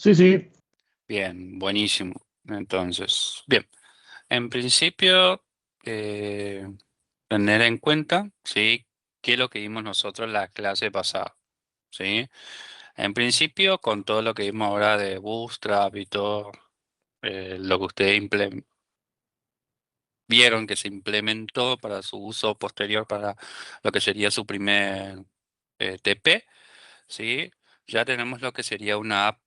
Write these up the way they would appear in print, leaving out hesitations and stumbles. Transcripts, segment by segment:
Sí, sí. Bien, buenísimo. Entonces, bien, en principio, tener en cuenta, ¿sí? ¿Qué es lo que vimos nosotros en la clase pasada? ¿Sí? En principio, con todo lo que vimos ahora de Bootstrap y todo lo que ustedes vieron que se implementó para su uso posterior para lo que sería su primer TP, ¿sí? Ya tenemos lo que sería una app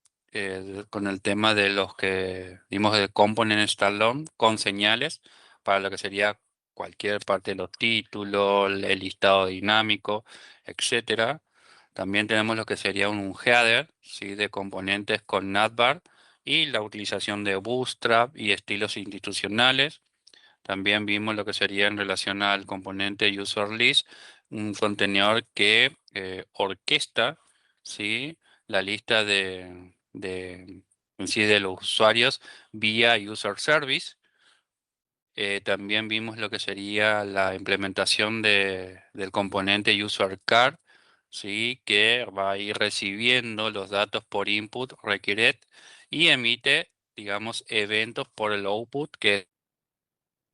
con el tema de los que vimos de Component Standalone con señales para lo que sería cualquier parte de los títulos, el listado dinámico, etcétera. También tenemos lo que sería un header, ¿sí? De componentes con Navbar y la utilización de Bootstrap y estilos institucionales. También vimos lo que sería en relación al componente user list, un contenedor que orquesta, ¿sí? La lista en sí de los usuarios vía user service. También vimos lo que sería la implementación del componente user card, ¿sí? Que va a ir recibiendo los datos por input required y emite, digamos, eventos por el output que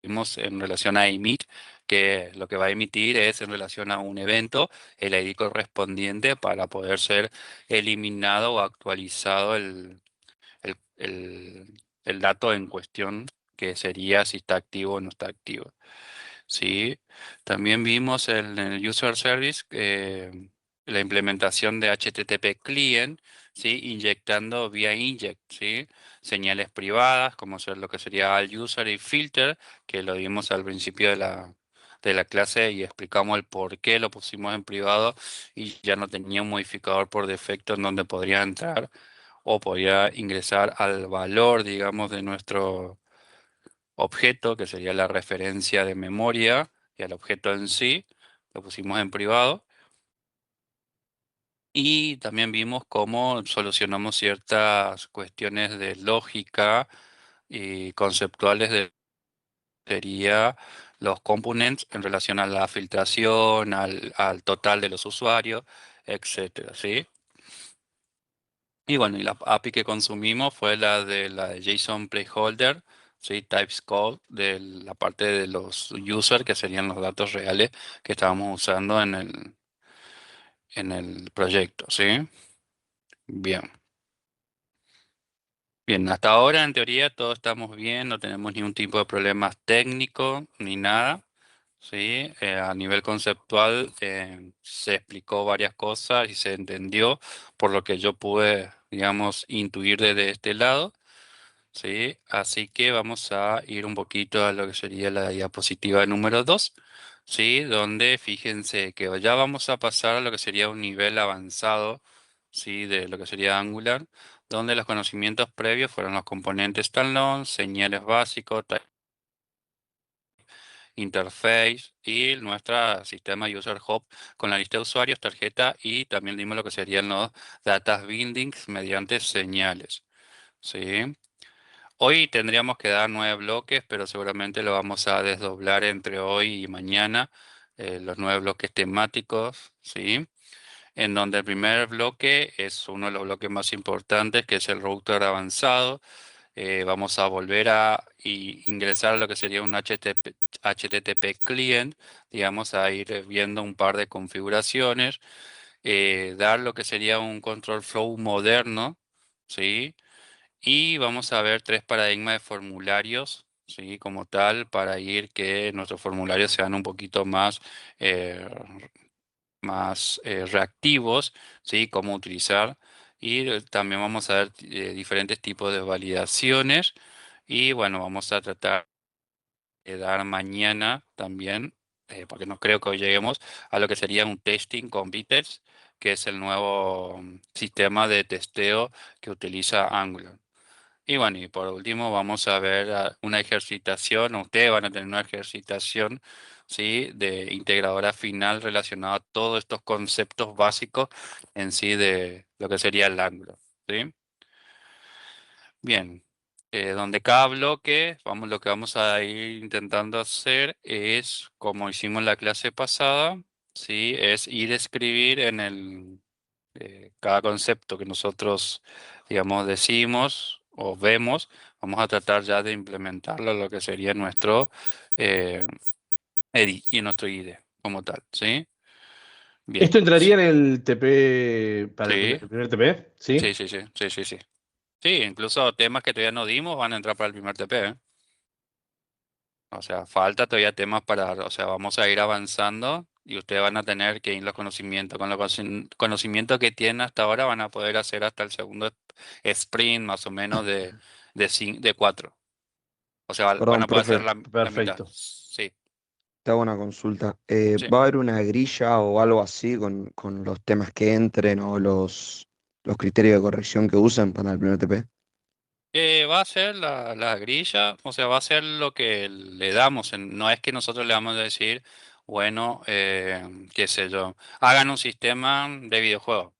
vimos en relación a emit, que lo que va a emitir es en relación a un evento el ID correspondiente para poder ser eliminado o actualizado el dato en cuestión, que sería si está activo o no está activo. Sí, también vimos en el User Service la implementación de HTTP Client, ¿sí? Inyectando vía inject, ¿sí? Señales privadas, como ser lo que sería al user y filter, que lo vimos al principio de la clase y explicamos el por qué lo pusimos en privado y ya no tenía un modificador por defecto en donde podría entrar o podría ingresar al valor, digamos, de nuestro objeto, que sería la referencia de memoria, y al objeto en sí, lo pusimos en privado. Y también vimos cómo solucionamos ciertas cuestiones de lógica y conceptuales de sería los components en relación a la filtración, al total de los usuarios, etcétera, ¿sí? Y bueno, y la API que consumimos fue la de JSON Placeholder, ¿sí? Types code de la parte de los users, que serían los datos reales que estábamos usando en el proyecto, ¿sí? Bien. Bien, hasta ahora en teoría todos estamos bien, no tenemos ningún tipo de problemas técnicos ni nada, ¿sí? A nivel conceptual se explicó varias cosas y se entendió por lo que yo pude, digamos, intuir desde este lado. Sí, así que vamos a ir un poquito a lo que sería la diapositiva número 2, sí, donde fíjense que ya vamos a pasar a lo que sería un nivel avanzado, sí, de lo que sería Angular, donde los conocimientos previos fueron los componentes standalone, señales básicos, interface y nuestra sistema user hub con la lista de usuarios, tarjeta y también dimos lo que serían los data bindings mediante señales, sí. Hoy tendríamos que dar 9 bloques, pero seguramente lo vamos a desdoblar entre hoy y mañana, los 9 bloques temáticos, ¿sí? En donde el primer bloque es uno de los bloques más importantes, que es el router avanzado. Vamos a volver a ingresar a lo que sería un HTTP client, digamos, a ir viendo un par de configuraciones, dar lo que sería un control flow moderno, ¿sí? Y vamos a ver 3 paradigmas de formularios, ¿sí? Como tal, para ir que nuestros formularios sean un poquito eh, más reactivos, ¿sí? Cómo utilizar. Y también vamos a ver diferentes tipos de validaciones. Y bueno, vamos a tratar de dar mañana también, porque no creo que hoy lleguemos, a lo que sería un testing con Vitess, que es el nuevo sistema de testeo que utiliza Angular. Y bueno, y por último vamos a ver una ejercitación, o ustedes van a tener una ejercitación, ¿sí? De integradora final relacionada a todos estos conceptos básicos en sí de lo que sería el Angular, ¿sí? Bien, donde cada bloque, lo que vamos a ir intentando hacer es, como hicimos en la clase pasada, ¿sí? Es ir a escribir Cada concepto que nosotros, digamos, decimos o vemos, vamos a tratar ya de implementarlo en lo que sería nuestro eh, EDI y nuestro IDE como tal, ¿sí? Bien, ¿Esto entraría en el TP, para sí, el primer TP? sí, ¿Sí? sí, sí, sí, sí, sí. Sí, incluso temas que todavía no dimos van a entrar para el primer TP, ¿eh? O sea, falta todavía temas para, o sea, vamos a ir avanzando y ustedes van a tener que ir los conocimientos, con los conocimientos que tienen hasta ahora van a poder hacer hasta el segundo sprint más o menos de 4. O sea, van Perdón, a poder hacer profe, la mitad. Perfecto. Sí, te hago una consulta. sí. ¿Va a haber una grilla o algo así con los temas que entren o los criterios de corrección que usen para el primer TP? Va a ser la grilla, o sea, va a ser lo que le damos. No es que nosotros le vamos a decir, bueno, qué sé yo, hagan un sistema de videojuego.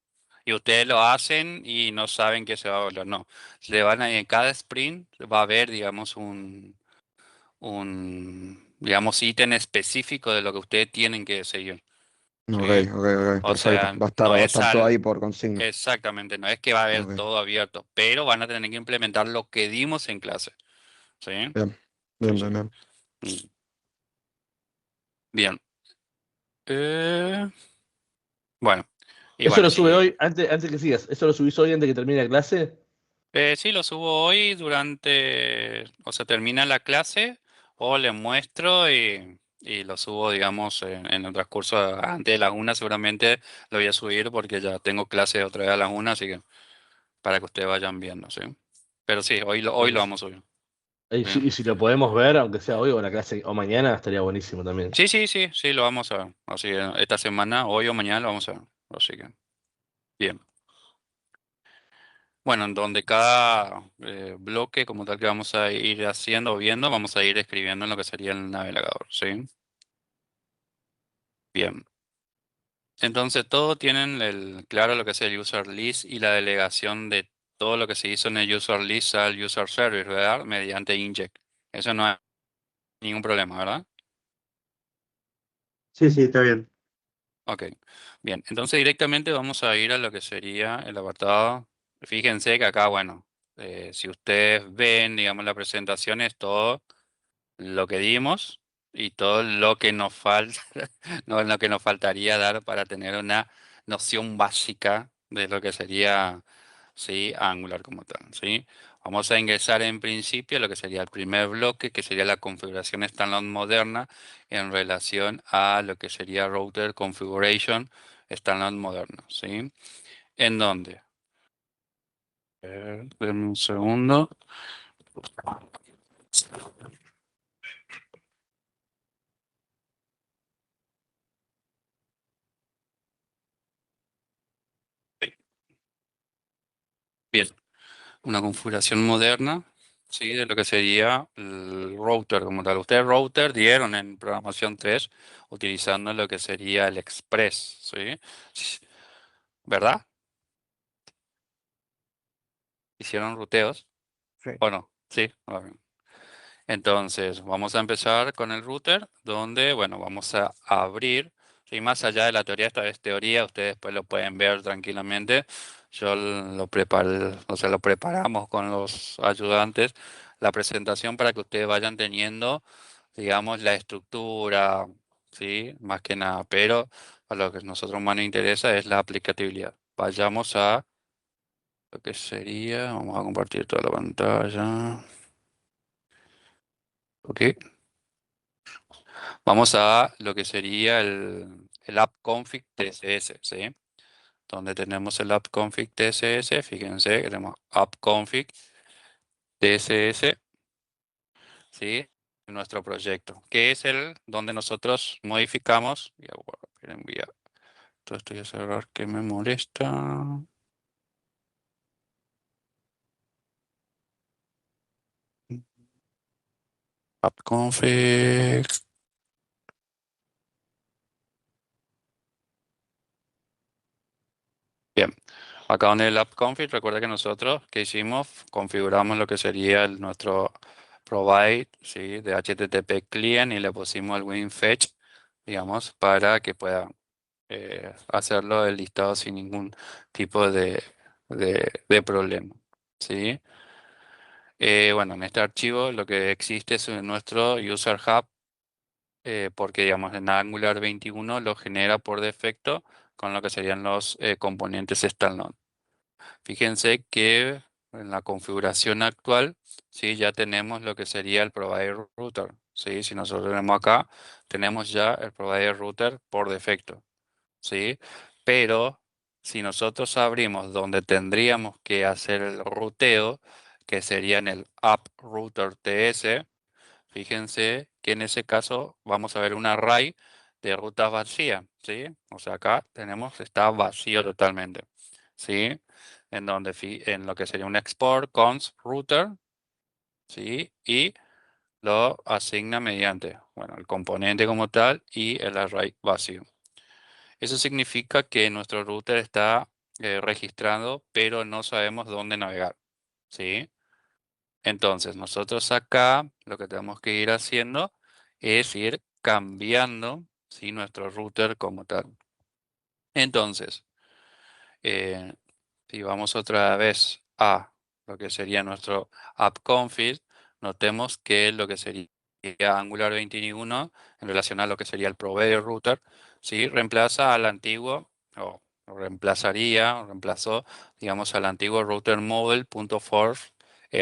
Y ustedes lo hacen y no saben qué se va a volver. No, le van a, en cada sprint va a haber, digamos, digamos, ítem específico de lo que ustedes tienen que seguir. Ok, ¿Sí? ok, ok, O perfecto. sea, Va no a es estar todo al, ahí por consigna. exactamente, no es que va a haber Ok, todo abierto, pero van a tener que implementar lo que dimos en clase. ¿Sí? bien, Sí, bien, sí. bien, bien. Mm. Bien. Eh, bueno, y Eso bueno, lo sube sí. hoy, antes que sigas, ¿eso lo subís hoy antes que termine la clase? Sí, lo subo hoy durante, o sea, termina la clase o le muestro y lo subo, digamos, en el transcurso antes de las 1 seguramente lo voy a subir porque ya tengo clase otra vez a las 1, así que para que ustedes vayan viendo, ¿sí? Pero sí, hoy lo Buenísimo. vamos a subir. ¿Sí? Y si lo podemos ver, aunque sea hoy o en la clase o mañana, estaría buenísimo también. Sí, sí, sí, sí, lo vamos a ver. Así que esta semana, hoy o mañana lo vamos a ver. Así que, bien. Bueno, en donde cada bloque, como tal que vamos a ir haciendo o viendo, vamos a ir escribiendo en lo que sería el navegador, ¿sí? Bien. Entonces, todos tienen claro lo que es el user list y la delegación de todo lo que se hizo en el user list al user service, ¿verdad? Mediante inject. Eso no hay ningún problema, ¿verdad? Sí, sí, está bien. Ok, bien, entonces directamente vamos a ir a lo que sería el apartado. Fíjense que acá, bueno, si ustedes ven, digamos, la presentación es todo lo que dimos y todo lo que nos falta, no, lo que nos faltaría dar para tener una noción básica de lo que sería, sí, Angular como tal, ¿sí? Vamos a ingresar en principio a lo que sería el primer bloque, que sería la configuración estándar moderna en relación a lo que sería router configuration estándar moderno, ¿sí? ¿En dónde? Denme un segundo. Sí. Bien. Una configuración moderna, ¿sí? De lo que sería el router como tal. Ustedes router dieron en programación 3 utilizando lo que sería el Express, ¿sí? ¿Verdad? Hicieron ruteos, Sí. ¿o no? Sí. Ok. Entonces, vamos a empezar con el router, donde, bueno, vamos a abrir, y más allá de la teoría, esta vez teoría, ustedes después lo pueden ver tranquilamente. Yo lo preparé, o sea, lo preparamos con los ayudantes, la presentación para que ustedes vayan teniendo, digamos, la estructura, ¿sí? Más que nada, pero a lo que a nosotros más nos interesa es la aplicabilidad. Vayamos a lo que sería, vamos a compartir toda la pantalla. Ok. Vamos a lo que sería el app config TSS, ¿sí? Donde tenemos el app config TSS, fíjense que tenemos app config TSS, ¿sí? En nuestro proyecto, que es el donde nosotros modificamos, y enviar todo esto ya cerrar que me molesta. App config. Bien, acá en el app config, recuerda que nosotros, ¿qué hicimos? Configuramos lo que sería nuestro provide, ¿sí? De HTTP client y le pusimos el WinFetch, digamos, para que pueda hacerlo el listado sin ningún tipo de problema. ¿Sí? Bueno, en este archivo lo que existe es nuestro user hub, porque digamos en Angular 21 lo genera por defecto con lo que serían los componentes standalone. Fíjense que en la configuración actual, ¿sí? Ya tenemos lo que sería el provider router. ¿Sí? Si nosotros tenemos acá, tenemos ya el provider router por defecto. ¿Sí? Pero si nosotros abrimos donde tendríamos que hacer el ruteo, que sería en el app router TS, fíjense que en ese caso vamos a ver un array de rutas vacía, ¿sí? O sea, acá tenemos, está vacío totalmente, ¿sí? En donde, en lo que sería un export const router, ¿sí? Y lo asigna mediante, bueno, el componente como tal y el array vacío. Eso significa que nuestro router está registrado, pero no sabemos dónde navegar, ¿sí? Entonces, nosotros acá lo que tenemos que ir haciendo es ir cambiando, ¿sí? Nuestro router como tal. Entonces, eh, si vamos otra vez a lo que sería nuestro app config, notemos que lo que sería Angular 21 en relación a lo que sería el provider router, ¿sí? Reemplaza al antiguo, o reemplazaría, o reemplazó, digamos, al antiguo router model.force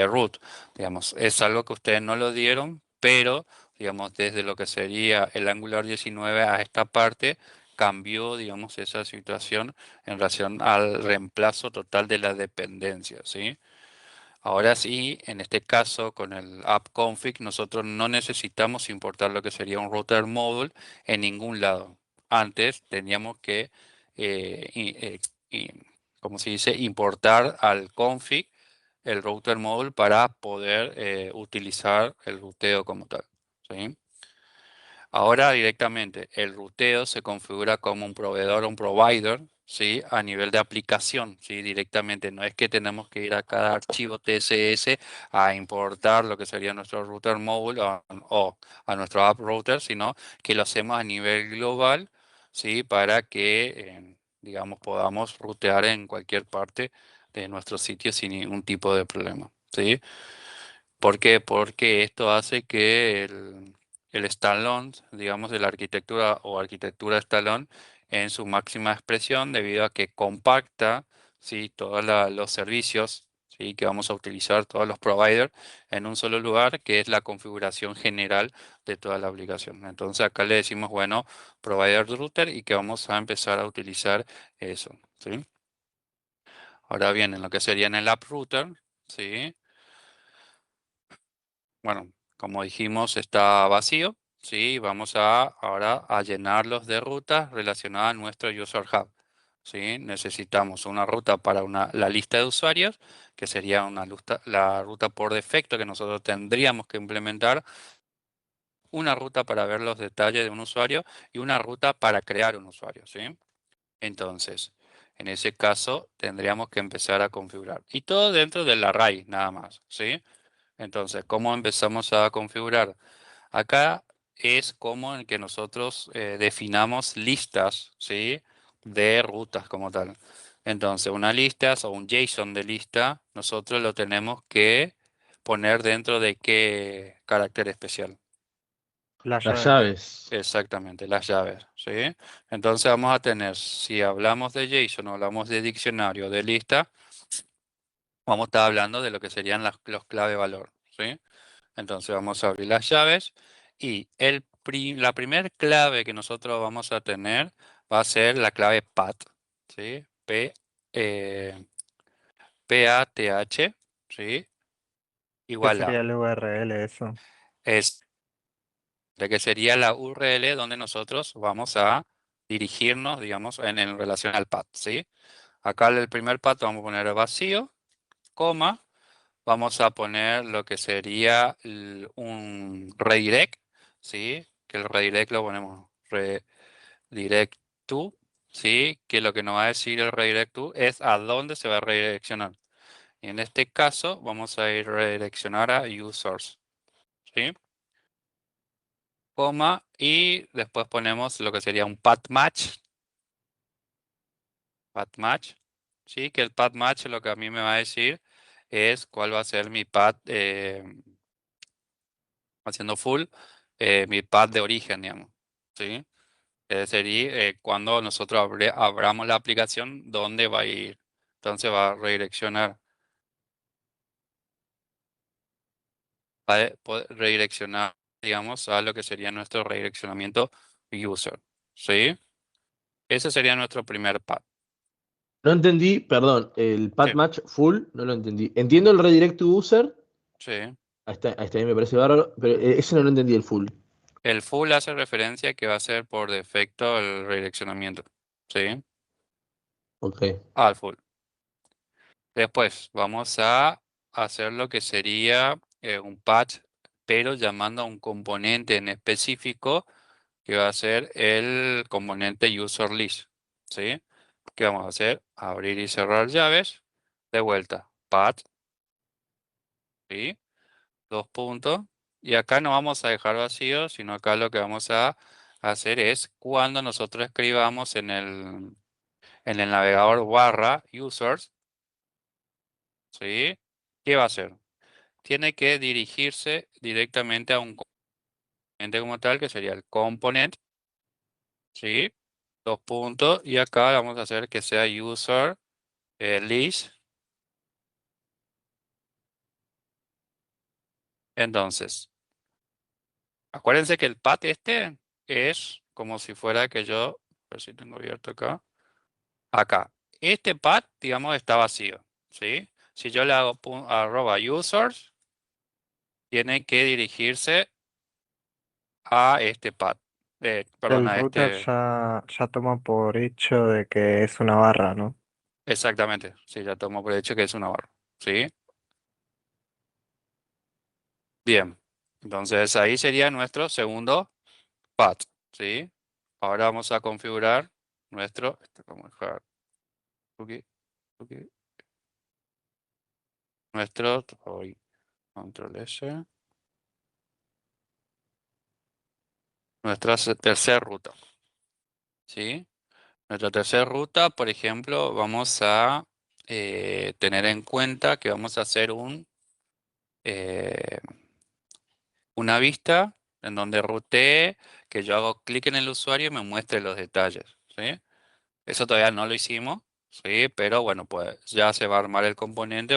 root. Digamos, es algo que ustedes no lo dieron, pero, digamos, desde lo que sería el Angular 19 a esta parte, cambió, digamos, esa situación en relación al reemplazo total de la dependencia, ¿sí? Ahora sí, en este caso, con el app config, nosotros no necesitamos importar lo que sería un router module en ningún lado. Antes teníamos que, ¿cómo se dice?, importar al config el router module para poder utilizar el ruteo como tal, ¿sí? Ahora directamente el ruteo se configura como un proveedor o un provider, ¿sí? A nivel de aplicación, ¿sí? Directamente. No es que tenemos que ir a cada archivo TSS a importar lo que sería nuestro router module o a nuestro app router, sino que lo hacemos a nivel global, ¿sí? Para que, digamos, podamos rutear en cualquier parte de nuestro sitio sin ningún tipo de problema, ¿sí? ¿Por qué? Porque esto hace que el Stallone, digamos, de la arquitectura o arquitectura Stallone, en su máxima expresión, debido a que compacta, ¿sí? Todos los servicios, ¿sí? Que vamos a utilizar, todos los providers, en un solo lugar, que es la configuración general de toda la aplicación. Entonces acá le decimos, bueno, provider router y que vamos a empezar a utilizar eso, ¿sí? Ahora bien, en lo que sería en el app router, ¿sí? Bueno, como dijimos, está vacío, ¿sí? Vamos ahora a llenarlos de rutas relacionadas a nuestro User Hub, ¿sí? Necesitamos una ruta para la lista de usuarios, que sería la ruta por defecto que nosotros tendríamos que implementar, una ruta para ver los detalles de un usuario y una ruta para crear un usuario, ¿sí? Entonces, en ese caso, tendríamos que empezar a configurar. Y todo dentro del array, nada más, ¿sí? Entonces, ¿cómo empezamos a configurar? Acá es como en que nosotros definamos listas, ¿sí? De rutas como tal. Entonces, una lista o un JSON de lista, nosotros lo tenemos que poner dentro de qué carácter especial. Las Las llaves. llaves. Exactamente, las llaves, ¿sí? Entonces vamos a tener, si hablamos de JSON o hablamos de diccionario de lista, vamos a estar hablando de lo que serían los clave valor, ¿sí? Entonces vamos a abrir las llaves y la primer clave que nosotros vamos a tener va a ser la clave PAT, ¿sí? Eh, PATH, ¿sí? ¿Qué Igual sería a, el URL eso? es de que sería la URL donde nosotros vamos a dirigirnos, digamos, en relación al path, ¿sí? Acá el primer path vamos a poner vacío, coma, vamos a poner lo que sería un redirect, ¿sí? Que el redirect lo ponemos redirect to, ¿sí? Que lo que nos va a decir el redirect to es a dónde se va a redireccionar. Y en este caso vamos a ir redireccionar a users, ¿sí? Coma, y después ponemos lo que sería un path match, path match. Sí, que el path match lo que a mí me va a decir es cuál va a ser mi path, haciendo full, mi path de origen, digamos. ¿Sí? Sería cuando nosotros abramos la aplicación, ¿dónde va a ir? Entonces va a redireccionar, redireccionar, digamos, a lo que sería nuestro redireccionamiento user. ¿Sí? Ese sería nuestro primer path. No entendí, perdón, el Sí, path match full, no lo entendí. Entiendo el redirect to user, sí. ahí está, ahí me parece bárbaro, pero ese no lo entendí, el full. El full hace referencia que va a ser por defecto el redireccionamiento. ¿Sí? Ok. Al full. Después vamos a hacer lo que sería un patch, pero llamando a un componente en específico que va a ser el componente user list. ¿Sí? ¿Qué vamos a hacer? Abrir y cerrar llaves. De vuelta, patch. ¿Sí? Dos puntos. Y acá no vamos a dejar vacío, sino acá lo que vamos a hacer es cuando nosotros escribamos en el navegador barra users, ¿sí? ¿Qué va a hacer? Tiene que dirigirse directamente a un componente como tal, que sería el component, ¿sí? Dos puntos. Y acá vamos a hacer que sea user list. Entonces, acuérdense que el path este es como si fuera que yo, a ver si tengo abierto acá. Acá, este path, digamos, está vacío, ¿sí? Si yo le hago arroba users, tiene que dirigirse a este path. Perdón, El a router este. ya toma por hecho de que es una barra, ¿no? Exactamente. Sí, ya tomo por hecho que es una barra. ¿Sí? Bien. Entonces ahí sería nuestro segundo path. ¿Sí? Ahora vamos a configurar nuestro. Vamos a dejar cookie, cookie, nuestro. Control S. Nuestra tercera ruta. ¿Sí? Nuestra tercera ruta, por ejemplo, vamos a tener en cuenta que vamos a hacer eh, una vista en donde rutee, que yo hago clic en el usuario y me muestre los detalles, ¿sí? Eso todavía no lo hicimos, ¿sí? Pero bueno, pues ya se va a armar el componente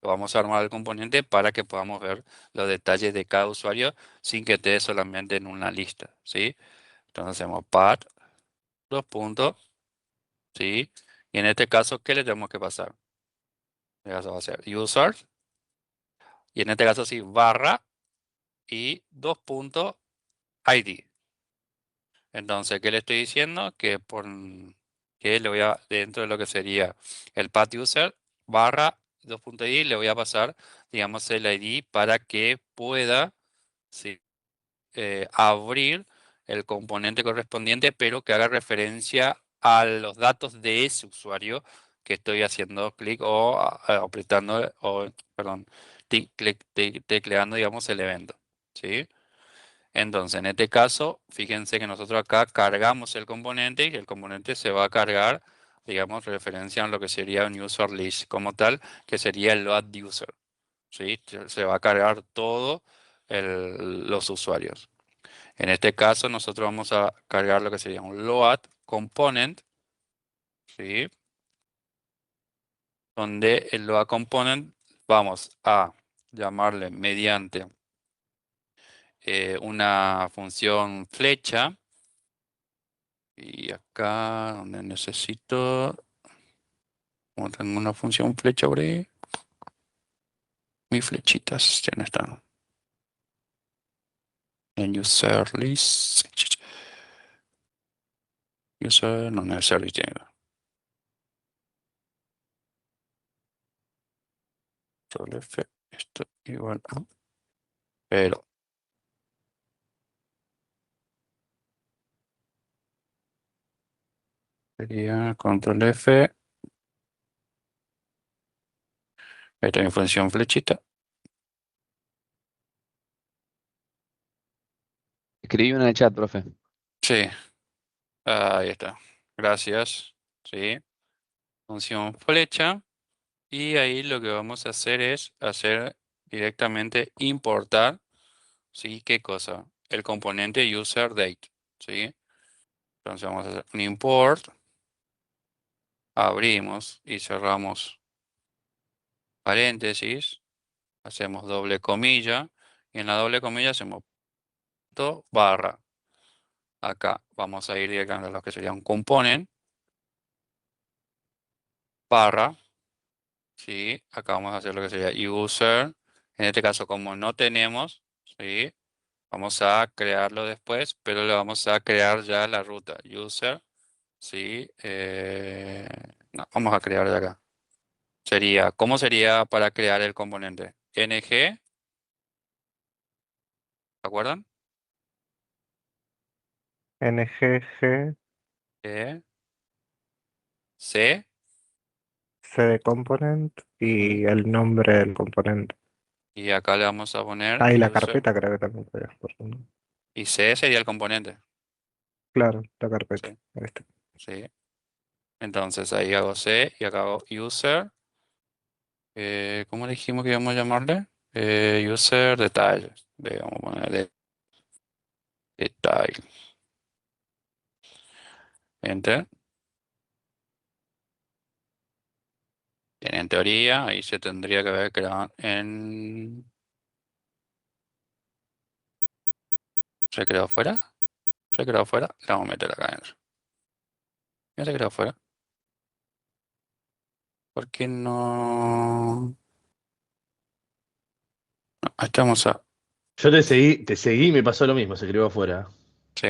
lo vamos a armar el componente para que podamos ver los detalles de cada usuario sin que esté solamente en una lista, ¿sí? Entonces hacemos path, dos puntos, ¿sí? Y en este caso, ¿qué le tenemos que pasar? Eso va a ser users, y en este caso sí, barra y dos puntos ID. Entonces, ¿qué le estoy diciendo? Que le voy a, dentro de lo que sería el path user, barra 2.id, le voy a pasar, digamos, el ID para que pueda, sí, abrir el componente correspondiente, pero que haga referencia a los datos de ese usuario que estoy haciendo clic o apretando, o, perdón, tecleando, digamos, el evento. ¿Sí? Entonces, en este caso, fíjense que nosotros acá cargamos el componente y el componente se va a cargar, digamos, referencia a lo que sería un user list como tal, que sería el load user. ¿Sí? Se va a cargar todo los usuarios. En este caso, nosotros vamos a cargar lo que sería un load component, ¿sí? Donde el load component vamos a llamarle mediante una función flecha. Y acá donde necesito, como tengo una función flecha por ahí, mis flechitas ya no están. En user list, user, no, no user list tiene. Control F, esto igual a, pero sería control F, esta es mi función flechita. Escribí una en el chat, profe. Sí, ahí está. Gracias. Sí. función flecha. Y ahí lo que vamos a hacer es hacer directamente importar, ¿sí? ¿Qué cosa? El componente userDate, ¿sí? Entonces vamos a hacer un import, abrimos y cerramos paréntesis, hacemos doble comilla y en la doble comilla hacemos punto barra. Acá vamos a ir directamente a lo que sería un component, barra, ¿sí? Acá vamos a hacer lo que sería user. En este caso, como no tenemos, ¿sí? Vamos a crearlo después, pero le vamos a crear ya la ruta. User, ¿sí? No, vamos a crear de acá. ¿Cómo sería para crear el componente? NG, ¿se acuerdan? NGG, E, C, C de component ujú, y el nombre del componente. y acá le vamos a poner Ah, y la user, carpeta creo que también podías poner, ¿no? y C sería el componente, Claro, la carpeta. ¿sí? Ahí está. ¿Sí? Entonces ahí hago C y acá hago user. ¿Cómo le dijimos que íbamos a llamarle? User detalles. Vamos a ponerle detalle. Enter. Bien, en teoría, ahí se tendría que haber creado en... ¿Se creó fuera? ¿Se creó fuera? Le vamos a meter acá adentro. ¿Ya se creó fuera? ¿Por qué no? No, estamos a... Yo te seguí y me pasó lo mismo, se creó afuera. Sí.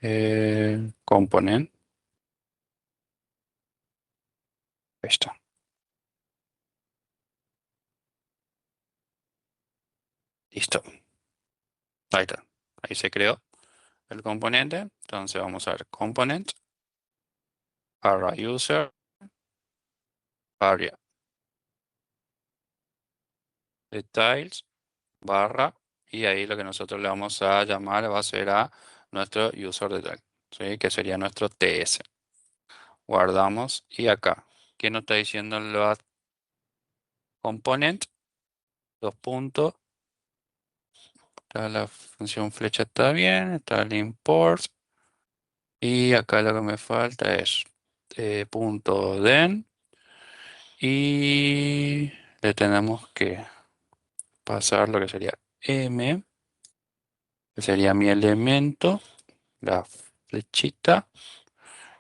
Eh, component. Ahí está. Listo. Ahí está. Ahí se creó el componente. Entonces vamos a ver component, barra user, area, details, barra, y ahí lo que nosotros le vamos a llamar va a ser a nuestro user detail, ¿sí? Que sería nuestro TS. Guardamos y acá, ¿qué nos está diciendo el load component? Dos puntos. Está la función flecha está bien, está el import. Y acá lo que me falta es punto den. Y le tenemos que pasar lo que sería m, que sería mi elemento, la flechita.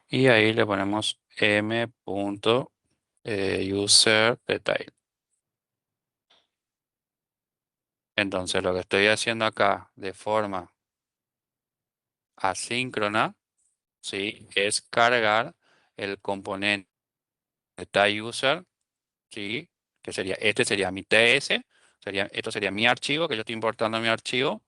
Y ahí le ponemos m.user detail. Entonces lo que estoy haciendo acá de forma asíncrona, ¿sí? Es cargar el componente user, ¿sí? Que sería, este sería mi TS, esto sería mi archivo, que yo estoy importando mi archivo,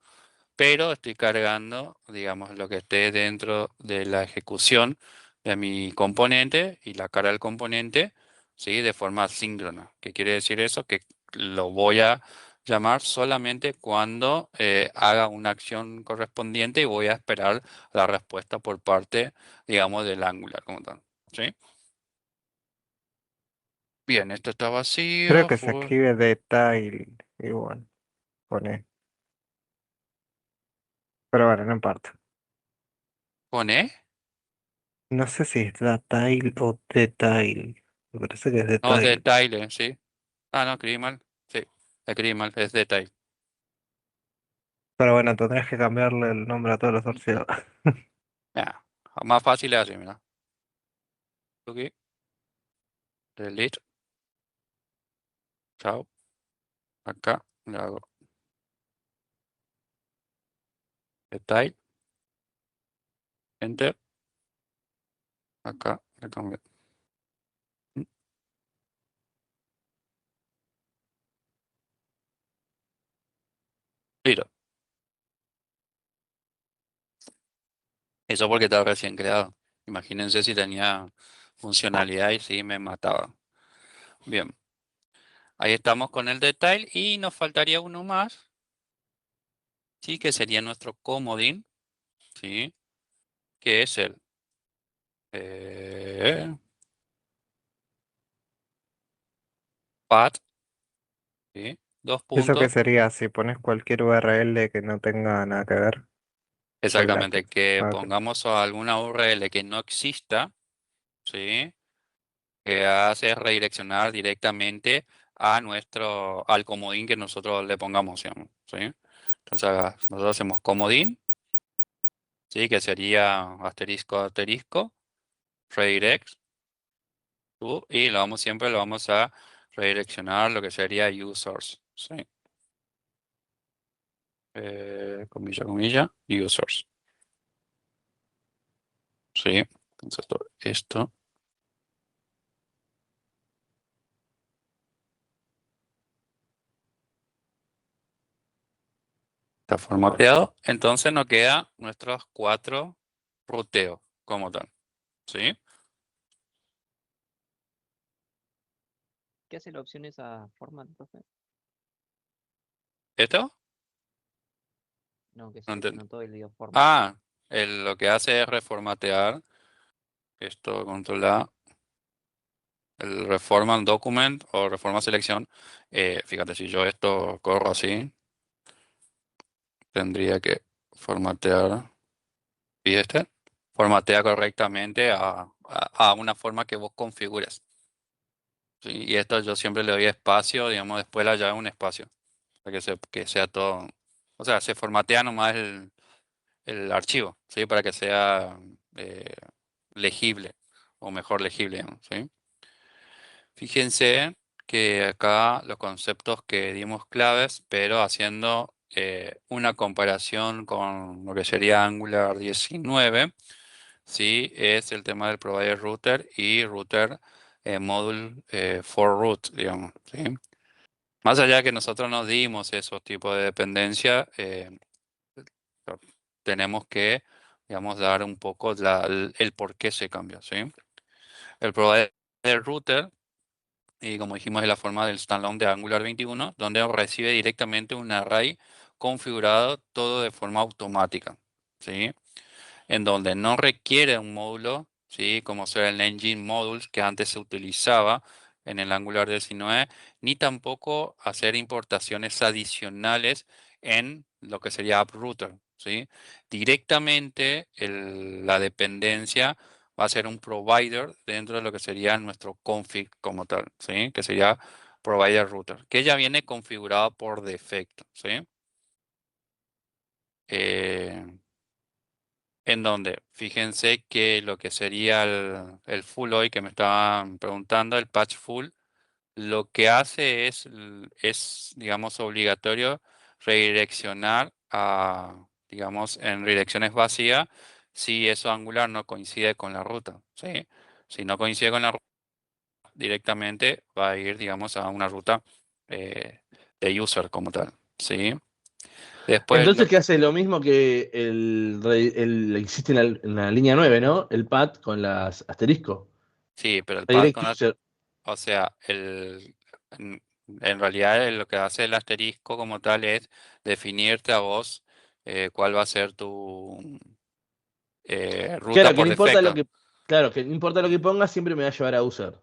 pero estoy cargando, digamos, lo que esté dentro de la ejecución de mi componente y la carga del componente, ¿sí? De forma asíncrona. ¿Qué quiere decir eso? Que lo voy a llamar solamente cuando haga una acción correspondiente y voy a esperar la respuesta por parte, digamos, del Angular como tal. ¿Sí? Bien, esto está Creo vacío. que se escribe detail y bueno, pone. Pero bueno, no importa. ¿Pone? No sé si es detail o detail. Me parece que es No, detail. detalle, ¿sí? Ah, no, escribí mal. Sí, escribí mal, es detalle. Pero bueno, tendrías que cambiarle el nombre a todos los archivos. Ya, más fácil es así, mira. Aquí, delete, chao. Acá le hago detalle, enter. Acá le cambio. Listo. Eso porque estaba recién creado. Imagínense si tenía funcionalidad y sí me mataba. Bien, ahí estamos con el detalle y nos faltaría uno más. sí, que sería nuestro comodín, ¿sí? Que es el path, ¿sí? Dos ¿Eso qué puntos. sería si pones cualquier URL que no tenga nada que ver con la Exactamente, que... que Ah, ok. pongamos alguna URL que no exista, ¿sí? Que hace redireccionar directamente a al comodín que nosotros le pongamos, digamos, ¿sí? Entonces nosotros hacemos comodín, ¿sí? Que sería asterisco, asterisco, redirect, y siempre lo vamos a redireccionar lo que sería users, ¿sí? Comilla, comilla, users, ¿sí? Entonces todo esto está formateado. Entonces nos queda nuestros 4 ruteos como tal, ¿sí? ¿Qué hace la opción esa format, profe? ¿Esto? No, que No entiendo. seleccionó todo y le dio format. Ah, lo que hace es reformatear esto, controla el reformat document o reforma selección. Fíjate, si yo esto corro así, tendría que formatear. ¿Y este? Formatea correctamente a una forma que vos configures. ¿Sí? Y esto yo siempre le doy espacio, digamos, después la llave un espacio, para que sea todo. O sea, se formatea nomás el archivo, ¿sí? Para que sea eh, legible o mejor legible, digamos, ¿sí? Fíjense que acá los conceptos que dimos claves, pero haciendo una comparación con lo que sería Angular 19, ¿sí? Es el tema del provider router y router module for root, digamos, ¿sí? Más allá de que nosotros nos dimos esos tipos de dependencia, tenemos que, digamos, dar un poco el por qué se cambia, ¿sí? El provider router, y como dijimos, es la forma del standalone de Angular 21, donde recibe directamente un array configurado todo de forma automática, ¿sí? En donde no requiere un módulo, ¿sí? Como ser el Engine Modules que antes se utilizaba en el Angular 19, ni tampoco hacer importaciones adicionales en lo que sería AppRouter, ¿sí? Directamente la dependencia va a ser un provider dentro de lo que sería nuestro config como tal, ¿sí? Que sería provider router, que ya viene configurado por defecto, ¿sí? Eh, en donde, fíjense que lo que sería el full hoy que me estaban preguntando, el patch full, lo que hace es, digamos, obligatorio redireccionar digamos, en redirecciones vacías si eso Angular no coincide con la ruta, ¿sí? Si no coincide con la ruta, directamente va a ir, digamos, a una ruta eh, de user como tal, ¿sí? Después, Entonces, ¿qué hace? Lo mismo que existe en la línea 9, ¿no? El pad con las asterisco. sí, pero el path Direct con user. o sea, en realidad lo que hace el asterisco como tal es definirte a vos cuál va a ser tu ruta Claro, que por no importa defecto. claro, que no importa lo que pongas, siempre me va a llevar a user.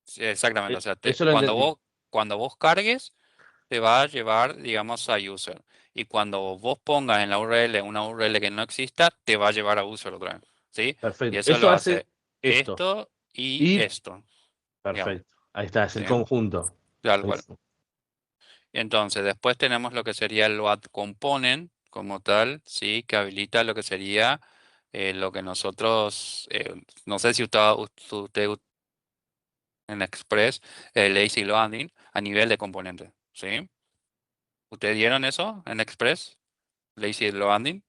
Sí, exactamente, o sea, Eso lo entendí. cuando vos cargues, te va a llevar, digamos, a user. Y cuando vos pongas en la URL una URL que no exista, te va a llevar a user otra vez. ¿Sí? Y Perfecto. eso Eso lo hace hace esto. esto y Y esto, digamos. perfecto. Ahí está, es ¿Sí? el conjunto. Tal cual. Buenísimo. Entonces, después tenemos lo que sería el load component como tal, ¿sí? Que habilita lo que sería lo que nosotros, no sé si usted en Express, el lazy loading a nivel de componente, ¿sí? ¿Ustedes dieron eso en Express? Lazy loading.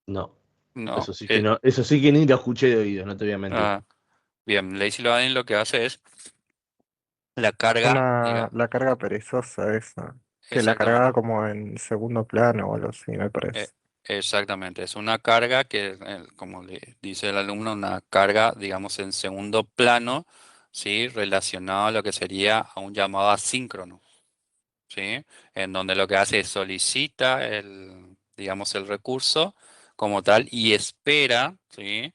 No. No. Eso sí que ni lo escuché de oído, no te voy a mentir. Ah, bien, lazy loading lo que hace es la carga, diga, La carga perezosa esa, que la cargaba exactamente. como en segundo plano o algo así, me Eh, parece. Exactamente, es una carga que, como le dice el alumno, una carga, digamos, en segundo plano, ¿sí? Relacionado a lo que sería a un llamado asíncrono, ¿sí? En donde lo que hace es solicita digamos, el recurso como tal y espera, ¿sí?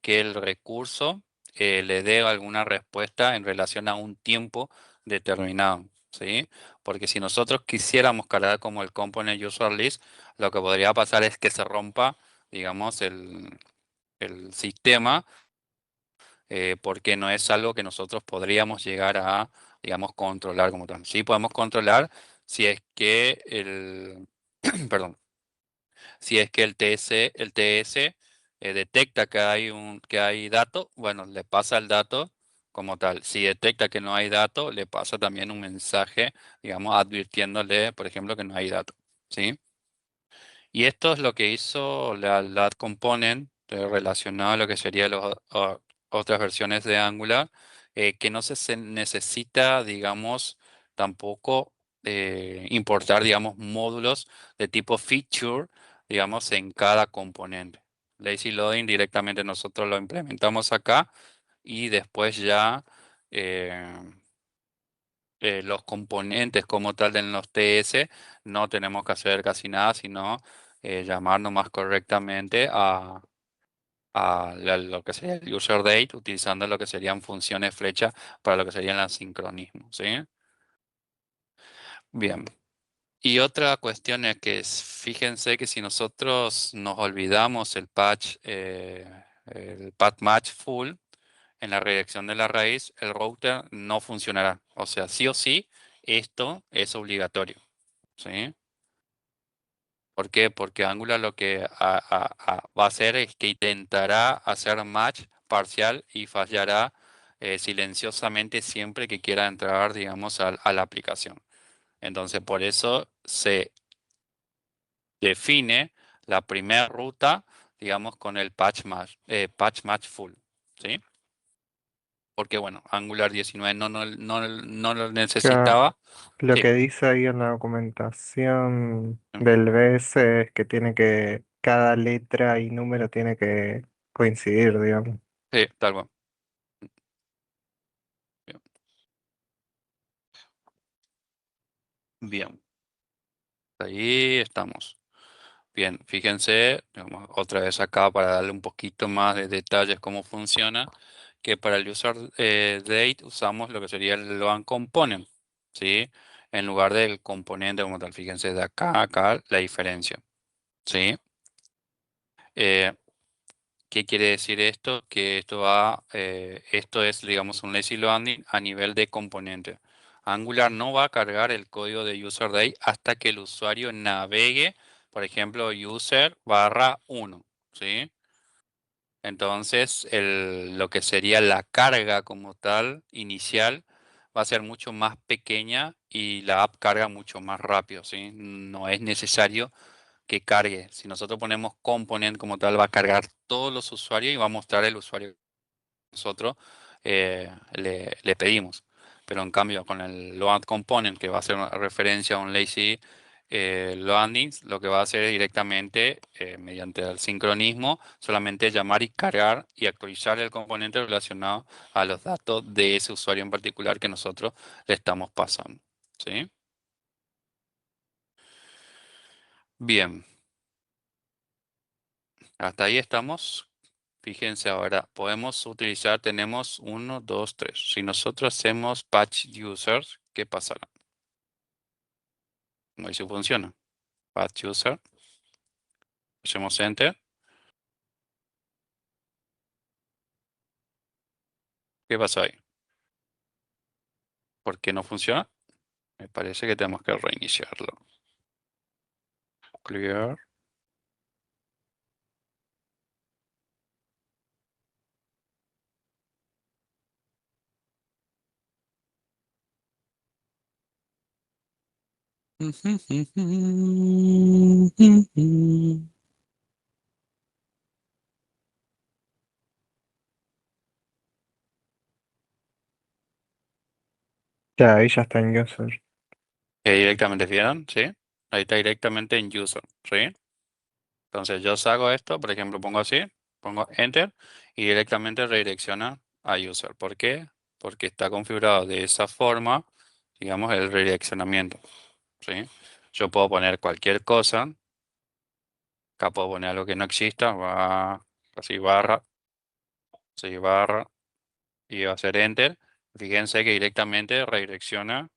Que el recurso le dé alguna respuesta en relación a un tiempo determinado, ¿sí? Porque si nosotros quisiéramos cargar como el component user list, lo que podría pasar es que se rompa, digamos, el sistema, porque no es algo que nosotros podríamos llegar a, digamos, controlar como tal. Sí podemos controlar si es que perdón, si es que el TS detecta que hay dato, bueno, le pasa el dato como tal. Si detecta que no hay dato, le pasa también un mensaje, digamos, advirtiéndole, por ejemplo, que no hay dato, ¿sí? Y esto es lo que hizo la add component relacionado a lo que serían otras versiones de Angular, que no se necesita, digamos, tampoco importar, digamos, módulos de tipo feature, digamos, en cada componente. Lazy loading directamente nosotros lo implementamos acá y después ya eh, los componentes como tal en los TS no tenemos que hacer casi nada, sino llamar nomás correctamente a lo que sería el user date, utilizando lo que serían funciones flecha para lo que serían los sincronismos, ¿sí? Bien. Y otra cuestión es que fíjense que si nosotros nos olvidamos el path match full en la redirección de la raíz, el router no funcionará. O sea, sí o sí, esto es obligatorio, ¿sí? ¿Por qué? Porque Angular lo que va a hacer es que intentará hacer match parcial y fallará silenciosamente siempre que quiera entrar, digamos, a la aplicación. Entonces, por eso se define la primera ruta, digamos, con el patch match full, ¿sí? Porque, bueno, Angular 19 no lo Ya, necesitaba. lo Sí, que dice ahí en la documentación mm, del BS es que cada letra y número tiene que coincidir, digamos. sí, tal cual. Bien. Bien, ahí estamos. Bien, fíjense, digamos, otra vez acá para darle un poquito más de detalles cómo funciona, que para el user date usamos lo que sería el load component, ¿sí? En lugar del componente como tal. Fíjense de acá a acá la diferencia, ¿sí? Eh, ¿Qué quiere decir esto? Que esto es, digamos, un lazy loading a nivel de componente. Angular no va a cargar el código de UserDay hasta que el usuario navegue, por ejemplo, user/1, ¿sí? Entonces, lo que sería la carga como tal inicial va a ser mucho más pequeña y la app carga mucho más rápido, ¿sí? No es necesario que cargue. Si nosotros ponemos component como tal, va a cargar todos los usuarios y va a mostrar el usuario que nosotros le pedimos. Pero en cambio, con el load component, que va a hacer una referencia a un lazy loading, lo que va a hacer es directamente, mediante el sincronismo, solamente llamar y cargar y actualizar el componente relacionado a los datos de ese usuario en particular que nosotros le estamos pasando. ¿Sí? Bien, hasta ahí estamos. Fíjense ahora, podemos utilizar, tenemos uno, dos, tres. Si nosotros hacemos patch users, ¿qué pasará? No sé si funciona. Patch user, hacemos enter. ¿Qué pasa ahí? ¿Por qué no funciona? Me parece que tenemos que reiniciarlo. Clear. Ya, ahí ya está en user. Directamente, ¿vieron? ¿Sí? Ahí está directamente en user, ¿sí? Entonces yo hago esto, por ejemplo, pongo así, pongo enter y directamente redirecciona a user. ¿Por qué? Porque está configurado de esa forma, digamos, el redireccionamiento. ¿sí? Yo puedo poner cualquier cosa. Acá puedo poner algo que no exista, así barra, sí, barra, y va a hacer enter. Fíjense que directamente redirecciona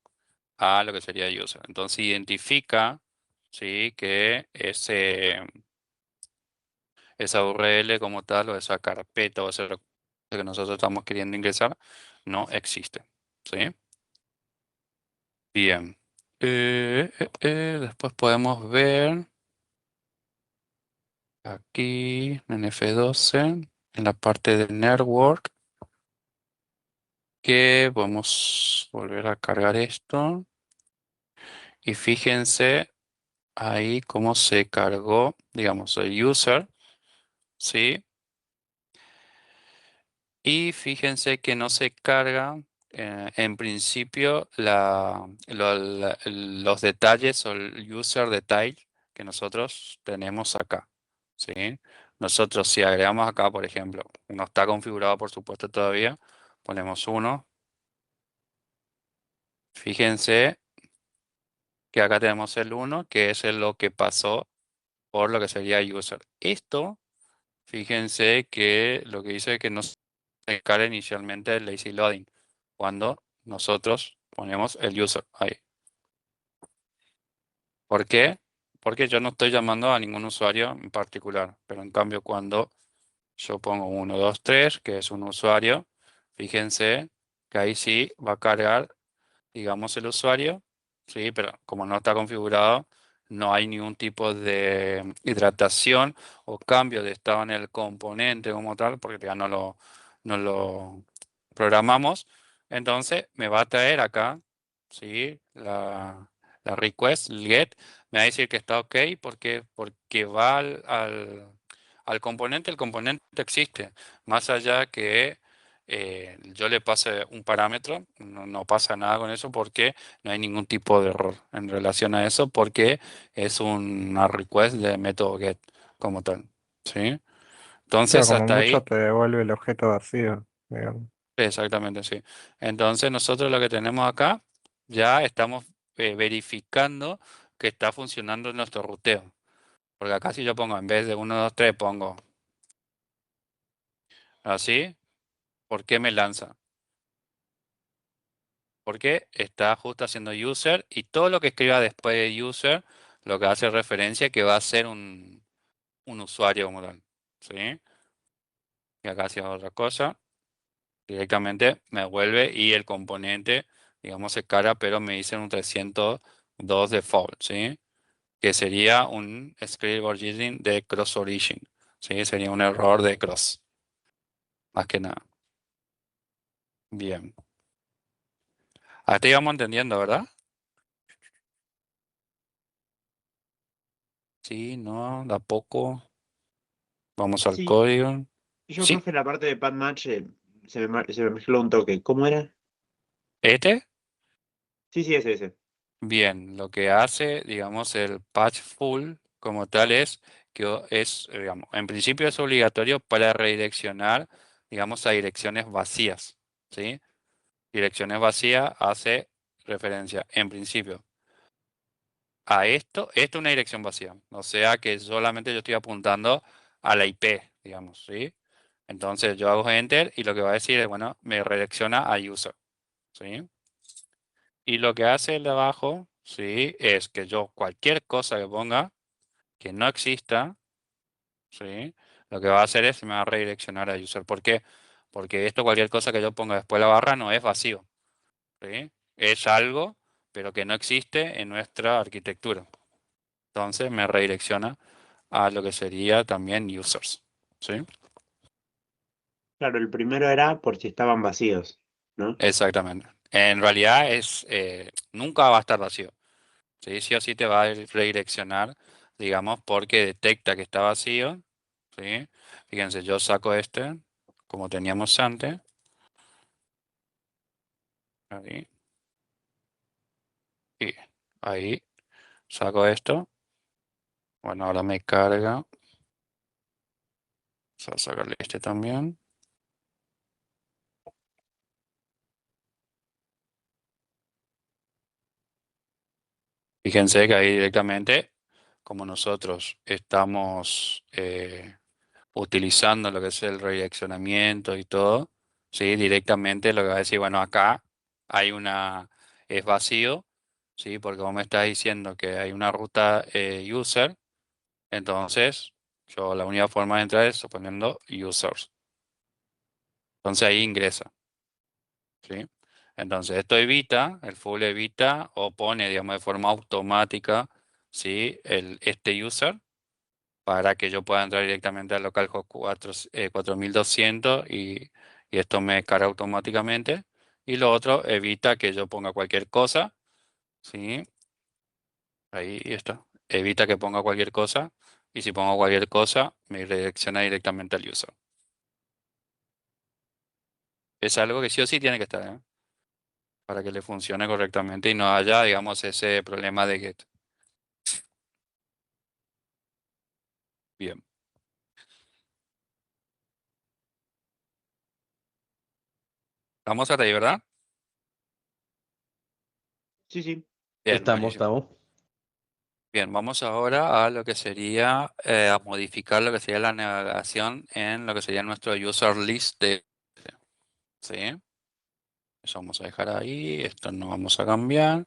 a lo que sería user. Entonces identifica, ¿sí? Que esa URL como tal o esa carpeta o ese recurso que nosotros estamos queriendo ingresar no existe, ¿sí? Bien. Después podemos ver aquí en F12, en la parte de network, que podemos volver a cargar esto. Y fíjense ahí cómo se cargó, digamos, el user, ¿sí? Y fíjense que no se carga en principio los detalles o el user detail que nosotros tenemos acá, ¿sí? Nosotros si agregamos acá, por ejemplo, no está configurado por supuesto todavía, ponemos 1. Fíjense que acá tenemos el 1, que es lo que pasó por lo que sería user. Esto, fíjense que lo que dice es que no se carga inicialmente el lazy loading cuando nosotros ponemos el user ahí. ¿Por qué? Porque yo no estoy llamando a ningún usuario en particular, pero en cambio cuando yo pongo 1, 2, 3, que es un usuario, fíjense que ahí sí va a cargar, digamos, el usuario, sí, pero como no está configurado, no hay ningún tipo de hidratación o cambio de estado en el componente como tal, porque ya no lo programamos. Entonces me va a traer acá, sí, la request, el get, me va a decir que está ok porque va al componente, el componente existe, más allá que yo le pase un parámetro, no pasa nada con eso porque no hay ningún tipo de error en relación a eso porque es una request de método get como tal, ¿sí? Claro, Entonces como hasta mucho ahí, te devuelve el objeto vacío, digamos. exactamente, sí. Entonces nosotros lo que tenemos acá, ya estamos verificando que está funcionando nuestro ruteo. Porque acá si yo pongo en vez de 1, 2, 3, pongo así, ¿por qué me lanza? Porque está justo haciendo user y todo lo que escriba después de user, lo que hace referencia que va a ser un usuario como tal. ¿Sí? Y acá hacía otra cosa, directamente me vuelve y el componente, digamos, se carga, pero me dice un 302 default, ¿sí? Que sería un script origin de cross origin, ¿sí? Sería un error de cross, más que nada. Bien. Hasta íbamos entendiendo, ¿verdad? Sí, no, de a poco. Vamos al Sí, código. yo, Sí, profe, la parte de Pad Match se me mezcló un toque. ¿Cómo era? este. Sí, sí, ese. Bien, lo que hace, digamos, el patch full como tal es que digamos, en principio es obligatorio para redireccionar, digamos, a direcciones vacías, ¿sí? Direcciones vacías hace referencia, en principio, a esto es una dirección vacía, o sea que solamente yo estoy apuntando a la IP, digamos, ¿sí? Entonces yo hago enter y lo que va a decir es, bueno, me redirecciona a user, ¿sí? Y lo que hace el de abajo, ¿sí? Es que yo cualquier cosa que ponga que no exista, ¿sí? Lo que va a hacer es me va a redireccionar a user. ¿Por qué? Porque esto, cualquier cosa que yo ponga después de la barra no es vacío, ¿sí? Es algo, pero que no existe en nuestra arquitectura. Entonces me redirecciona a lo que sería también users, ¿sí? Claro, el primero era por si estaban vacíos, ¿no? Exactamente. En realidad nunca va a estar vacío. ¿Sí? Sí o sí te va a redireccionar, digamos, porque detecta que está vacío, ¿sí? Fíjense, yo saco este, como teníamos antes, ahí, y ahí saco esto. Bueno, ahora me carga. Vamos a sacarle este también. Fíjense que ahí directamente, como nosotros estamos utilizando lo que es el redireccionamiento y todo, ¿sí? Directamente lo que va a decir, bueno, acá hay es vacío, ¿sí? Porque vos me estás diciendo que hay una ruta user, entonces yo la única forma de entrar es suponiendo users. Entonces ahí ingresa, ¿sí? Entonces esto evita, el full evita o pone, digamos, de forma automática, ¿sí? Este user para que yo pueda entrar directamente al localhost 4200 y esto me carga automáticamente. Y lo otro evita que yo ponga cualquier cosa, ¿sí? Ahí está. Evita que ponga cualquier cosa y si pongo cualquier cosa me redirecciona directamente al user. Es algo que sí o sí tiene que estar, ¿eh? Para que le funcione correctamente y no haya, digamos, ese problema de get. Bien. Vamos a reír, ¿verdad? Sí, sí. Bien, buenísimo. Estamos. Bien, vamos ahora a lo que sería, a modificar lo que sería la navegación en lo que sería nuestro user list ¿sí? Eso vamos a dejar ahí, esto no vamos a cambiar,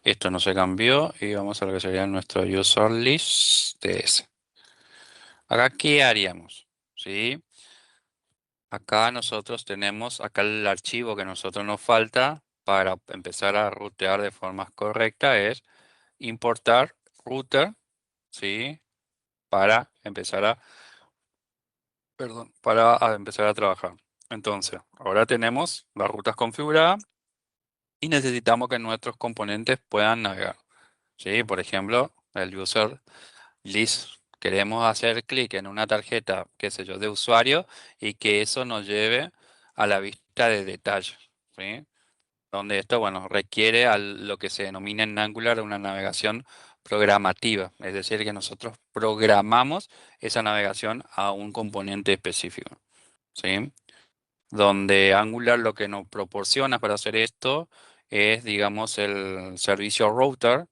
esto no se cambió y vamos a lo que sería nuestro user list ds. Acá, ¿qué haríamos? ¿Sí? Acá nosotros tenemos, acá el archivo que nosotros nos falta para empezar a rutear de forma correcta es importar router, ¿sí? Para empezar para empezar a trabajar. Entonces, ahora tenemos las rutas configuradas y necesitamos que nuestros componentes puedan navegar. ¿Sí? Por ejemplo, el user list. Queremos hacer clic en una tarjeta, qué sé yo, de usuario y que eso nos lleve a la vista de detalle. ¿Sí? Donde esto, bueno, requiere lo que se denomina en Angular una navegación programativa. Es decir, que nosotros programamos esa navegación a un componente específico. ¿Sí? Donde Angular lo que nos proporciona para hacer esto es, digamos, el servicio router,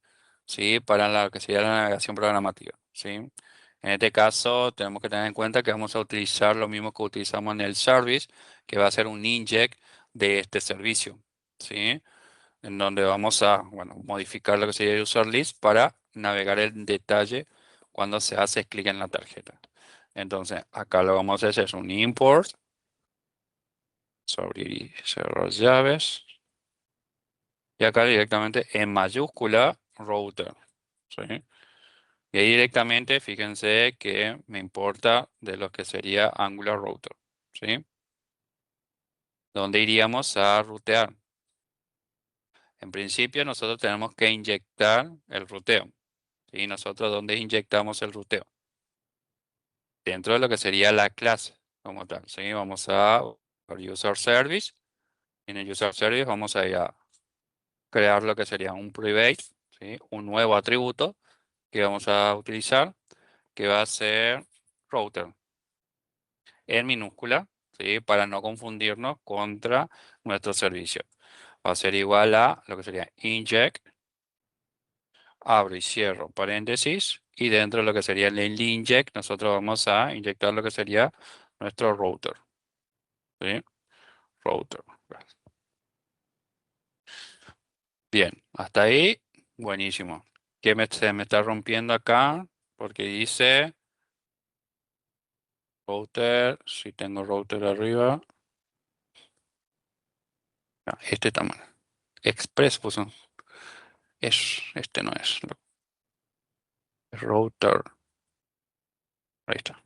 ¿sí? Para lo que sería la navegación programativa, ¿sí? En este caso, tenemos que tener en cuenta que vamos a utilizar lo mismo que utilizamos en el service, que va a ser un inject de este servicio, ¿sí? En donde vamos a, bueno, modificar lo que sería el user list para navegar en detalle cuando se hace clic en la tarjeta. Entonces, acá lo que vamos a hacer es un import abrir y cerrar llaves. Y acá directamente en mayúscula router. ¿Sí? Y ahí directamente fíjense que me importa de lo que sería Angular Router. ¿Sí? Donde iríamos a rutear. En principio nosotros tenemos que inyectar el ruteo. ¿Sí? Nosotros ¿dónde inyectamos el ruteo? Dentro de lo que sería la clase como tal. ¿Sí? Vamos a User Service. En el User Service vamos a ir a crear lo que sería un private, ¿sí? Un nuevo atributo que vamos a utilizar, que va a ser router en minúscula, ¿sí? Para no confundirnos contra nuestro servicio. Va a ser igual a lo que sería inject, abro y cierro paréntesis, y dentro de lo que sería el inject, nosotros vamos a inyectar lo que sería nuestro router. ¿Sí? Router. Bien, hasta ahí, buenísimo. ¿Qué se me está rompiendo acá? Porque dice router, si tengo router arriba. Ah, este está mal. Express puso. Este no es. Router. Ahí está.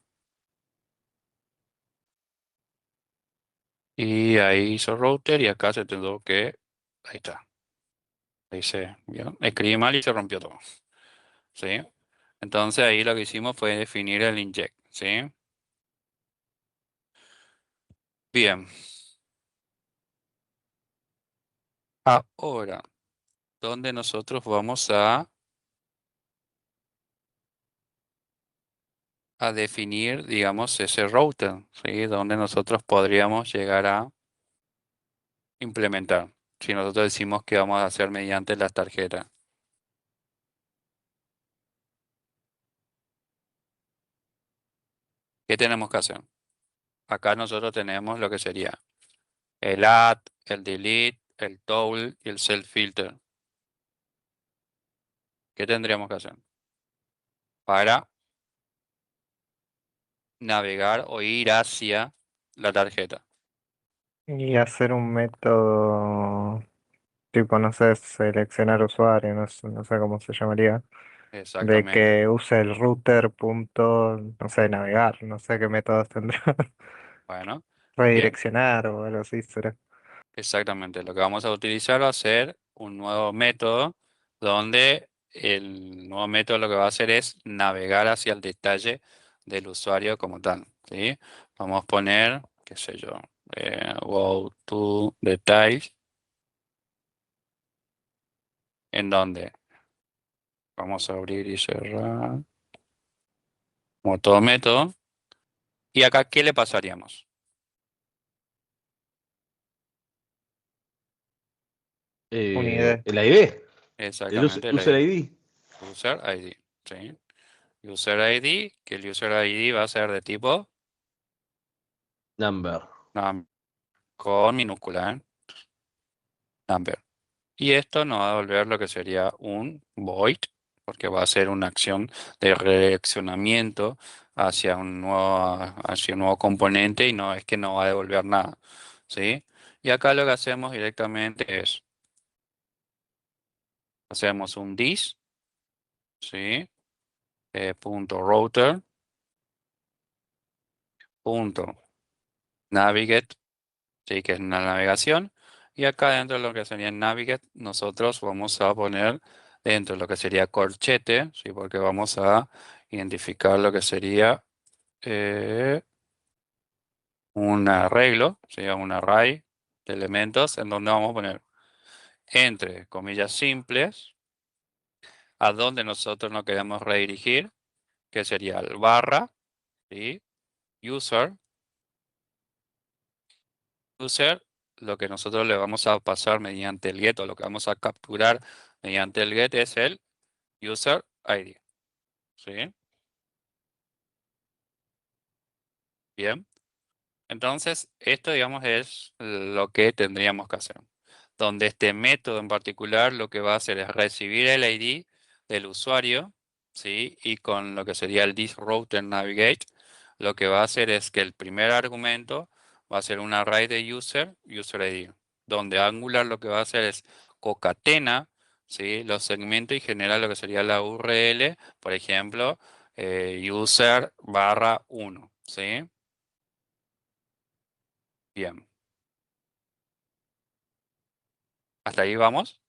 Y ahí hizo router y acá se tengo que. Ahí está. Ahí se vio. Escribí mal y se rompió todo. ¿Sí? Entonces ahí lo que hicimos fue definir el inject. ¿Sí? Bien. Ahora, ¿dónde nosotros vamos a definir, digamos, ese router? ¿Sí? Donde nosotros podríamos llegar a implementar. Si nosotros decimos que vamos a hacer mediante las tarjetas. ¿Qué tenemos que hacer? Acá nosotros tenemos lo que sería el add, el delete, el toggle y el self filter. ¿Qué tendríamos que hacer? Para navegar o ir hacia la tarjeta. Y hacer un método tipo, no sé, seleccionar usuario, no sé cómo se llamaría, de Exactamente. que use el router punto, no sé, navegar, no sé qué métodos tendrá, Bueno, bien. redireccionar o algo así será. Exactamente. Lo que vamos a utilizar va a ser un nuevo método donde el nuevo método lo que va a hacer es navegar hacia el detalle del usuario como tal. ¿Sí? Vamos a poner, qué sé yo, go to details, en donde vamos a abrir y cerrar como todo método. Y acá, ¿qué le pasaríamos? Unidad. El ID, Exactamente el user ID. ID. User ID. ¿Sí? User ID, que el user ID va a ser de tipo Number. con minúscula, ¿eh? Number. Y esto nos va a devolver lo que sería un void, porque va a ser una acción de redireccionamiento hacia un nuevo componente y no es que no va a devolver nada. ¿Sí? Y acá lo que hacemos directamente es, hacemos un this, ¿sí? Punto router, punto navigate, ¿sí? Que es una navegación. Y acá dentro de lo que sería navigate, nosotros vamos a poner dentro de lo que sería corchete, ¿sí? Porque vamos a identificar lo que sería un arreglo, ¿sí? Un array de elementos en donde vamos a poner entre comillas simples a donde nosotros no queremos redirigir, que sería el barra, ¿sí? User, user, lo que nosotros le vamos a pasar mediante el get o lo que vamos a capturar mediante el get es el user ID. ¿Sí? Bien. Entonces, esto, digamos, es lo que tendríamos que hacer. Donde este método en particular lo que va a hacer es recibir el ID del usuario, ¿sí? Y con lo que sería el this router navigate, lo que va a hacer es que el primer argumento va a ser un array de user ID. Donde Angular lo que va a hacer es concatena, ¿sí? Los segmentos y genera lo que sería la URL, por ejemplo, user barra 1, ¿sí? Bien. ¿Hasta ahí vamos?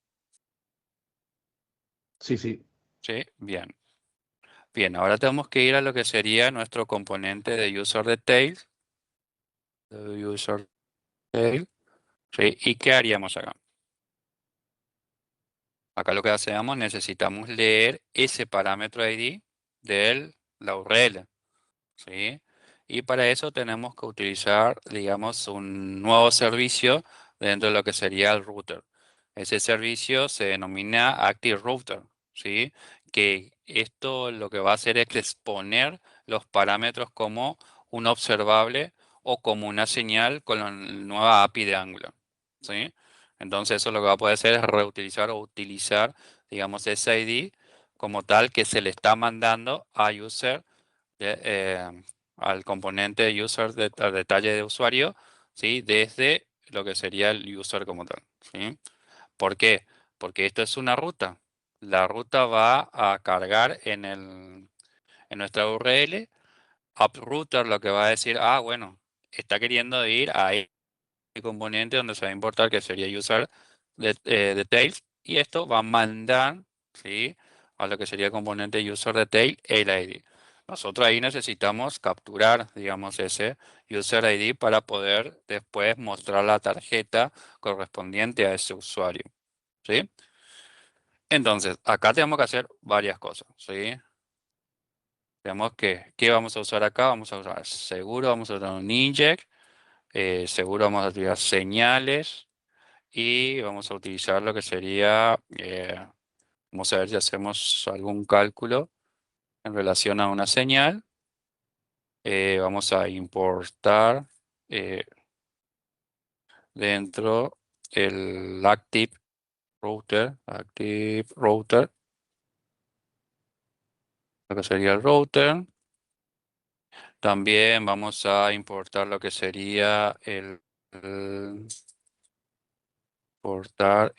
Sí, sí. Sí, bien. Bien, ahora tenemos que ir a lo que sería nuestro componente de user details. De user detail. Sí, ¿y qué haríamos acá? Acá lo que hacemos, necesitamos leer ese parámetro ID de la URL. ¿Sí? Y para eso tenemos que utilizar, digamos, un nuevo servicio dentro de lo que sería el router. Ese servicio se denomina Active Router, ¿sí? Que esto lo que va a hacer es exponer los parámetros como un observable o como una señal con la nueva API de Angular, ¿sí? Entonces eso lo que va a poder hacer es reutilizar o utilizar, digamos, ese ID como tal que se le está mandando a user al componente de user al detalle de usuario, ¿sí? Desde lo que sería el user como tal, ¿sí? ¿Por qué? Porque esto es una ruta. La ruta va a cargar en nuestra URL. UpRouter lo que va a decir, bueno, está queriendo ir a el componente donde se va a importar, que sería user details, y esto va a mandar, ¿sí? A lo que sería el componente user detail el ID. Nosotros ahí necesitamos capturar, digamos, ese user ID para poder después mostrar la tarjeta correspondiente a ese usuario, ¿sí? Entonces, acá tenemos que hacer varias cosas, ¿sí? Tenemos que, ¿qué vamos a usar acá? Vamos a usar seguro, vamos a usar un inject, seguro vamos a utilizar señales, y vamos a utilizar lo que sería, vamos a ver si hacemos algún cálculo en relación a una señal. Vamos a importar dentro el active router, lo que sería el router. También vamos a importar lo que sería importar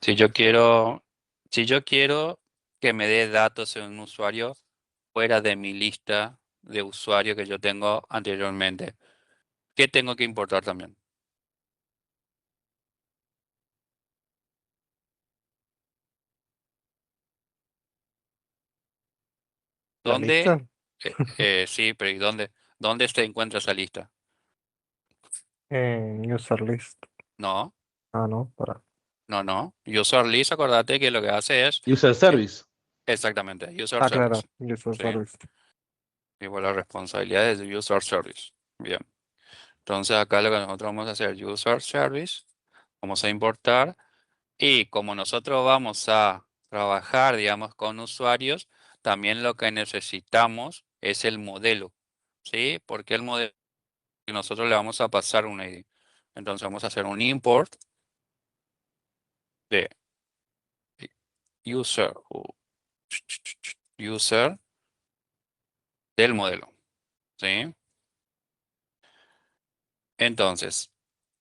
si yo quiero, si yo quiero que me dé datos en un usuario fuera de mi lista de usuarios que yo tengo anteriormente, ¿qué tengo que importar también? ¿La ¿Dónde? lista? Sí, pero ¿y dónde se encuentra esa lista? En user list. No, Ah, no, para. no. User list, acordate que lo que hace es User service. exactamente user Ah, claro, service. user ¿Sí? service. Igual la responsabilidad es de user service. Bien. Entonces acá lo que nosotros vamos a hacer, user service, vamos a importar y como nosotros vamos a trabajar, digamos, con usuarios, también lo que necesitamos es el modelo, ¿sí? Porque el modelo que nosotros le vamos a pasar un ID. Entonces vamos a hacer un import de user, user del modelo, ¿sí? Entonces,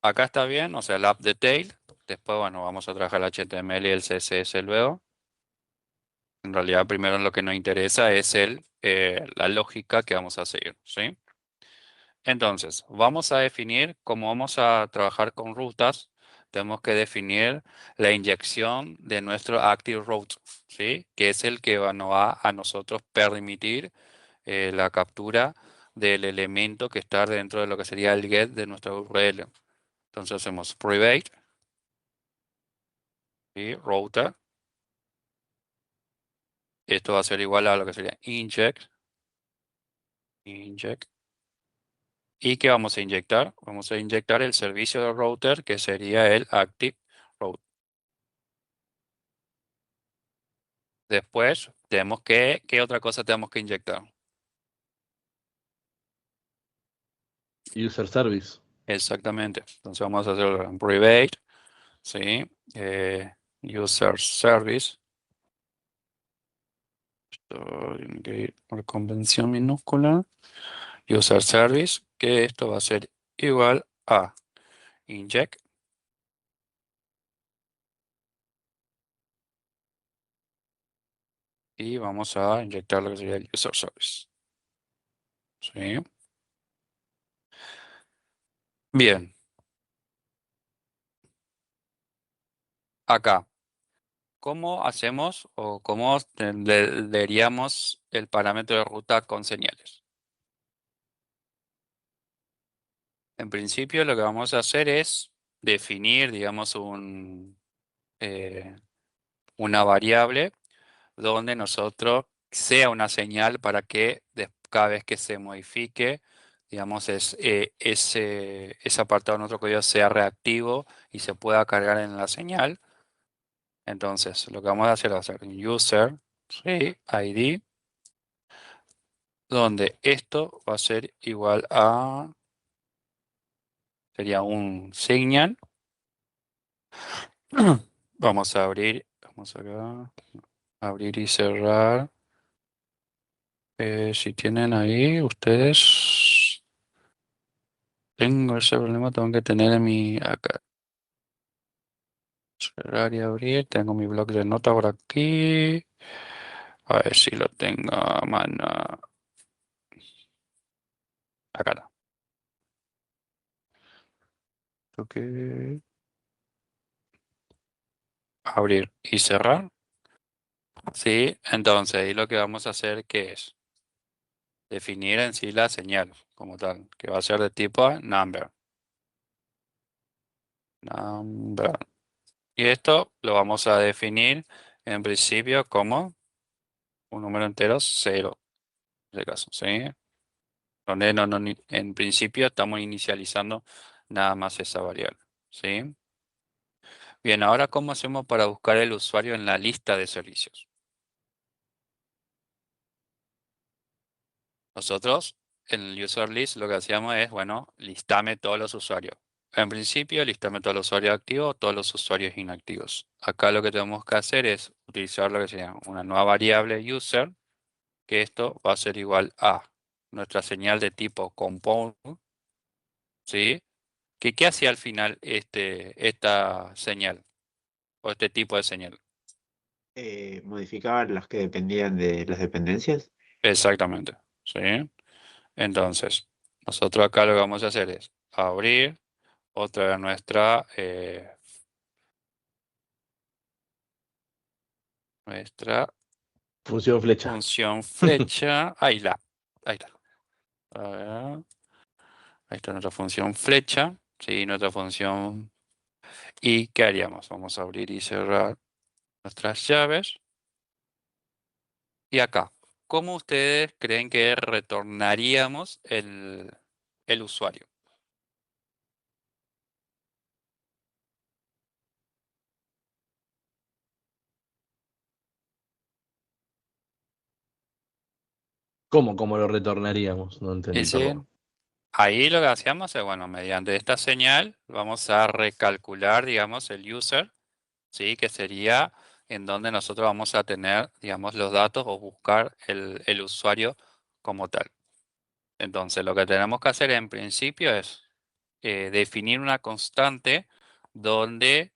acá está bien, o sea, el app detail. Después, bueno, vamos a trabajar el HTML y el CSS luego. En realidad, primero lo que nos interesa es la lógica que vamos a seguir, ¿sí? Entonces, vamos a definir cómo vamos a trabajar con rutas. Tenemos que definir la inyección de nuestro active route, ¿sí? Que es el que nos va a nosotros permitir la captura del elemento que está dentro de lo que sería el get de nuestra URL. Entonces hacemos private y router. Esto va a ser igual a lo que sería inject. ¿Y qué vamos a inyectar? Vamos a inyectar el servicio de router que sería el active route. Después tenemos ¿qué otra cosa tenemos que inyectar? User service. Exactamente. Entonces vamos a hacer un private, ¿sí? User service. Esto tiene que ir por convención minúscula. User service, que esto va a ser igual a inject. Y vamos a inyectar lo que sería el user service. ¿Sí? Bien. Acá, ¿cómo hacemos o cómo leeríamos el parámetro de ruta con señales? En principio lo que vamos a hacer es definir, digamos, una variable donde nosotros sea una señal para que cada vez que se modifique, digamos, ese apartado de nuestro código sea reactivo y se pueda cargar en la señal. Entonces, lo que vamos a hacer va a ser un user, sí, ID, donde esto va a ser igual a, sería un signal. Vamos a abrir, vamos acá, abrir y cerrar. Si tienen ahí ustedes, tengo ese problema, tengo que tener en acá, cerrar y abrir, tengo mi bloc de notas por aquí, a ver si lo tengo a mano, acá no. Ok. Abrir y cerrar. Sí, entonces ahí lo que vamos a hacer que es definir en sí la señal como tal, que va a ser de tipo number. Number. Y esto lo vamos a definir en principio como un número entero 0, en este caso, ¿sí? Donde en principio estamos inicializando nada más esa variable, ¿sí? Bien, ahora ¿cómo hacemos para buscar el usuario en la lista de servicios? nosotros en el user list lo que hacíamos es, bueno, listame todos los usuarios. En principio, listame todos los usuarios activos, todos los usuarios inactivos. Acá lo que tenemos que hacer es utilizar lo que sería una nueva variable user, que esto va a ser igual a nuestra señal de tipo compound, ¿sí? ¿Qué hacía al final esta señal o este tipo de señal? Modificaban las que dependían de las dependencias. Exactamente, ¿sí? Entonces, nosotros acá lo que vamos a hacer es abrir otra de nuestra Función flecha. función flecha. Ahí está. A ver, ahí está nuestra función flecha, ¿sí? Nuestra función. ¿Y qué haríamos? Vamos a abrir y cerrar nuestras llaves. Y acá, ¿cómo ustedes creen que retornaríamos el usuario? ¿Cómo lo retornaríamos? No entendí, Ese, perdón. ahí lo que hacíamos es, bueno, mediante esta señal vamos a recalcular, digamos, el user, ¿sí? Que sería en donde nosotros vamos a tener, digamos, los datos o buscar el usuario como tal. Entonces, lo que tenemos que hacer en principio es definir una constante donde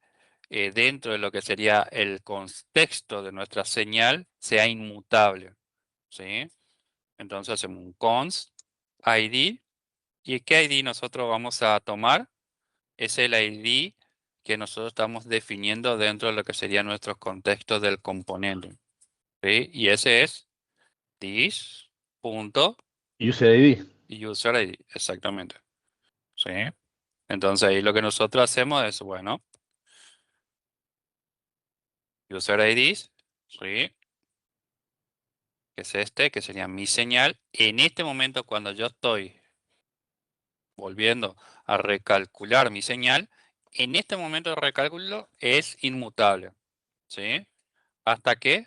dentro de lo que sería el contexto de nuestra señal sea inmutable, ¿sí? Entonces hacemos un const id. ¿Y qué ID nosotros vamos a tomar? Es el ID que nosotros estamos definiendo dentro de lo que sería nuestro contexto del componente, ¿sí? Y ese es User ID. this.userID, exactamente, ¿sí? Entonces ahí lo que nosotros hacemos es, bueno, userIDs, ¿sí? Que es este, que sería mi señal. En este momento, cuando yo estoy volviendo a recalcular mi señal, en este momento de recálculo es inmutable, ¿sí? ¿Hasta qué?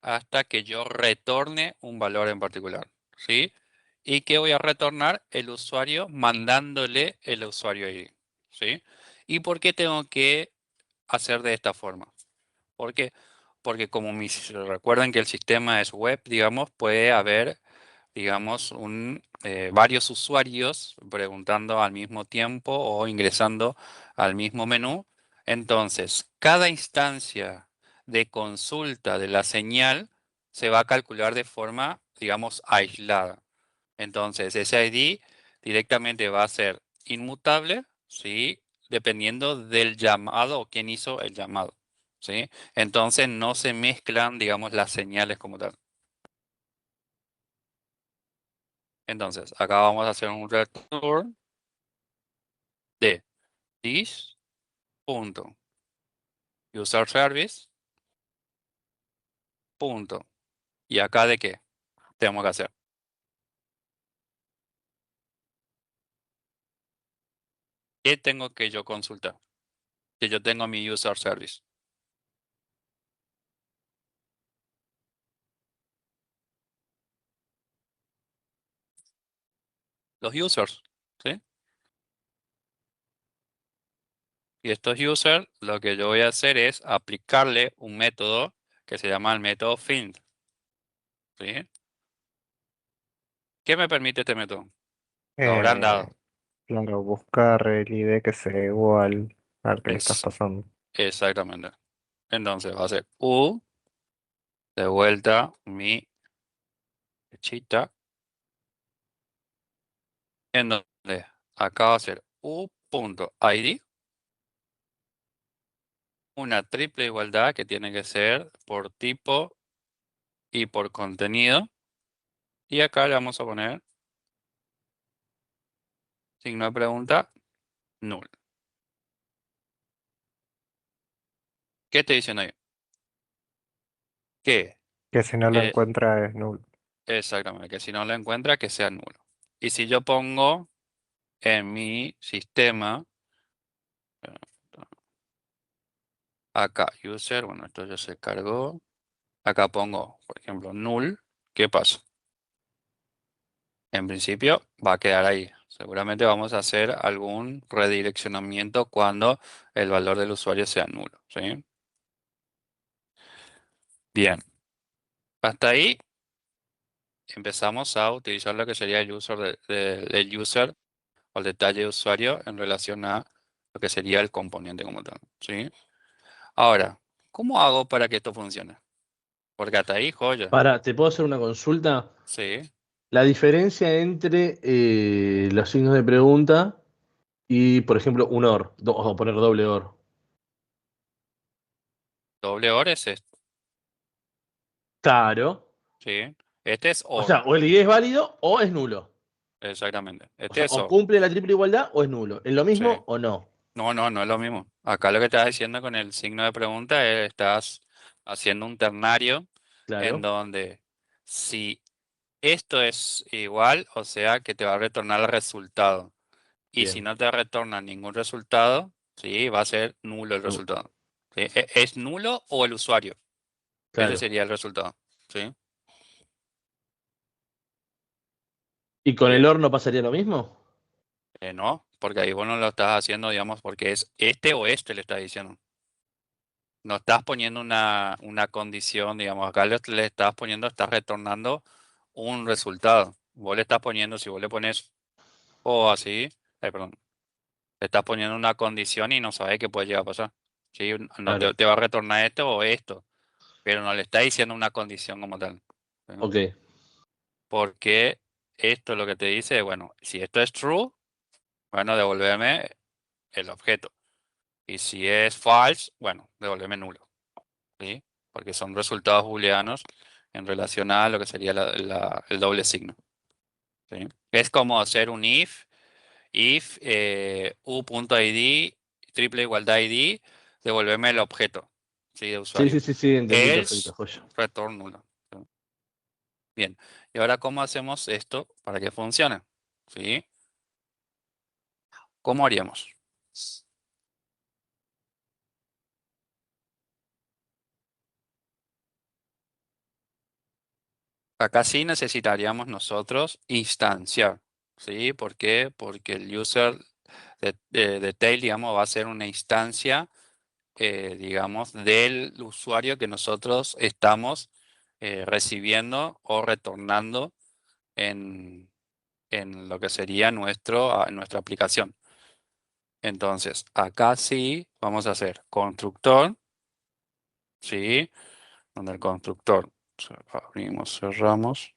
Hasta que yo retorne un valor en particular, ¿sí? ¿Y qué voy a retornar? El usuario mandándole el usuario ID, ¿sí? ¿Y por qué tengo que hacer de esta forma? ¿Por qué? Porque como recuerden que el sistema es web, digamos, puede haber, digamos, varios usuarios preguntando al mismo tiempo o ingresando al mismo menú. Entonces, cada instancia de consulta de la señal se va a calcular de forma, digamos, aislada. Entonces, ese ID directamente va a ser inmutable, ¿sí? Dependiendo del llamado o quién hizo el llamado, ¿sí? Entonces, no se mezclan, digamos, las señales como tal. Entonces, acá vamos a hacer un return de this.userService. Punto. ¿Y acá de qué tenemos que hacer? ¿Qué tengo que yo consultar? Que yo tengo mi user service. Los users, ¿sí? Y estos users, lo que yo voy a hacer es aplicarle un método que se llama el método find, ¿sí? ¿Qué me permite este método? Lo habrán Eh, dado. claro, buscar el ID que sea igual al que le estás Es pasando. exactamente. Entonces va a ser u de vuelta mi flechita, en donde acá va a ser u.id, una triple igualdad que tiene que ser por tipo y por contenido. Y acá le vamos a poner signo de pregunta, null. ¿Qué estoy diciendo ahí? Que Que si no lo eh, encuentra es nulo. exactamente, que si no lo encuentra, que sea nulo. Y si yo pongo en mi sistema, eh, acá, user, bueno, esto ya se cargó. Acá pongo, por ejemplo, null. ¿Qué pasa? En principio va a quedar ahí. Seguramente vamos a hacer algún redireccionamiento cuando el valor del usuario sea nulo, ¿sí? Bien, hasta ahí empezamos a utilizar lo que sería el user el user o el detalle de usuario en relación a lo que sería el componente como tal, ¿sí? Ahora, ¿cómo hago para que esto funcione? Porque hasta ahí, joya, ¿te puedo hacer una consulta? ¿sí? La diferencia entre los signos de pregunta y, por ejemplo, un OR, o poner doble OR. Doble OR es esto, Claro. ¿sí? Este es O OR, sea, o el ID es válido o es nulo. exactamente. O Este sea, es o OR, cumple la triple igualdad o es nulo. ¿Es lo ¿sí? mismo o no? No, no, no es lo mismo. Acá lo que estás diciendo con el signo de pregunta es estás haciendo un ternario en Claro. donde si esto es igual, o sea que te va a retornar el resultado. Y si Bien. no te retorna ningún resultado, sí, va a ser nulo el No, resultado. ¿Sí? ¿Es nulo o el usuario? Ese claro. sería el resultado. ¿Sí? ¿Y con el Bien. OR no pasaría lo mismo? No, porque ahí vos no lo estás haciendo, digamos, porque es este o este le estás diciendo. No estás poniendo una condición, digamos, acá le estás poniendo, estás retornando un resultado. Vos le estás poniendo, si vos le pones o así, perdón, le estás poniendo una condición y no sabes qué puede llegar a pasar. ¿Sí? No Claro. te va a retornar esto o esto, pero no le está diciendo una condición como tal. ¿Sí? Ok. Porque esto lo que te dice es, bueno, si esto es true, bueno, devolverme el objeto. Y si es false, bueno, devolverme nulo. ¿Sí? Porque son resultados booleanos en relación a lo que sería el doble signo. ¿Sí? Es como hacer un if u.id, triple igualdad id, devolverme el objeto, ¿sí? De Sí, usuario. sí, sí, sí, entendí Else, perfecto, joya. return nulo. ¿Sí? Bien, y ahora ¿cómo hacemos esto para que funcione? ¿Sí? ¿Cómo haríamos? Acá sí necesitaríamos nosotros instanciar, ¿sí? ¿Por qué? Porque el user de tail, digamos, va a ser una instancia, digamos, del usuario que nosotros estamos recibiendo o retornando en, en lo que sería nuestra aplicación. Entonces, acá sí vamos a hacer constructor, ¿sí? Donde el constructor, abrimos, cerramos.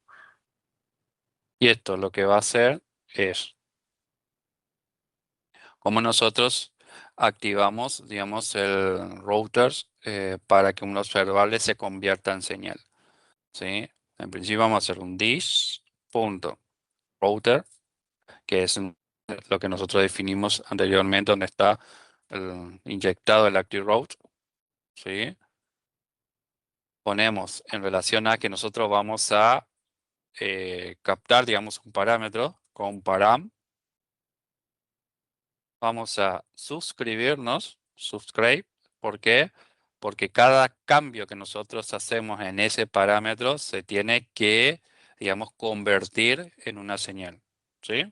Y esto lo que va a hacer es, como nosotros activamos, digamos, el routers para que un observable se convierta en señal, ¿sí? En principio vamos a hacer un this.router, que es lo que nosotros definimos anteriormente, donde está inyectado el active route, ¿sí? Ponemos en relación a que nosotros vamos a captar, digamos, un parámetro con param. Vamos a suscribirnos, subscribe. ¿Por qué? Porque cada cambio que nosotros hacemos en ese parámetro se tiene que, digamos, convertir en una señal. ¿Sí?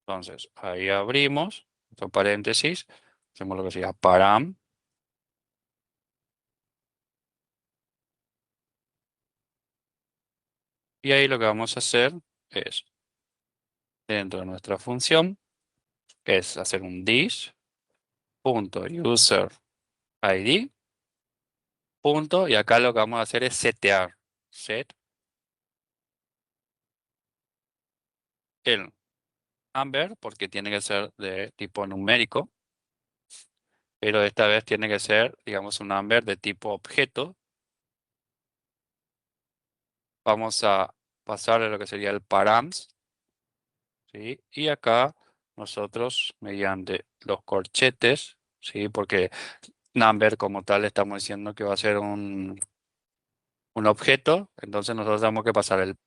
Entonces, ahí abrimos, entre paréntesis, hacemos lo que sería param. Y ahí lo que vamos a hacer es, dentro de nuestra función, es hacer un this.userID. Punto, y acá lo que vamos a hacer es setear. Set el number, porque tiene que ser de tipo numérico, pero esta vez tiene que ser, digamos, un number de tipo objeto. Vamos a pasarle lo que sería el params, ¿sí? Y acá nosotros, mediante los corchetes, ¿sí? Porque number como tal estamos diciendo que va a ser un objeto, entonces nosotros tenemos que pasar el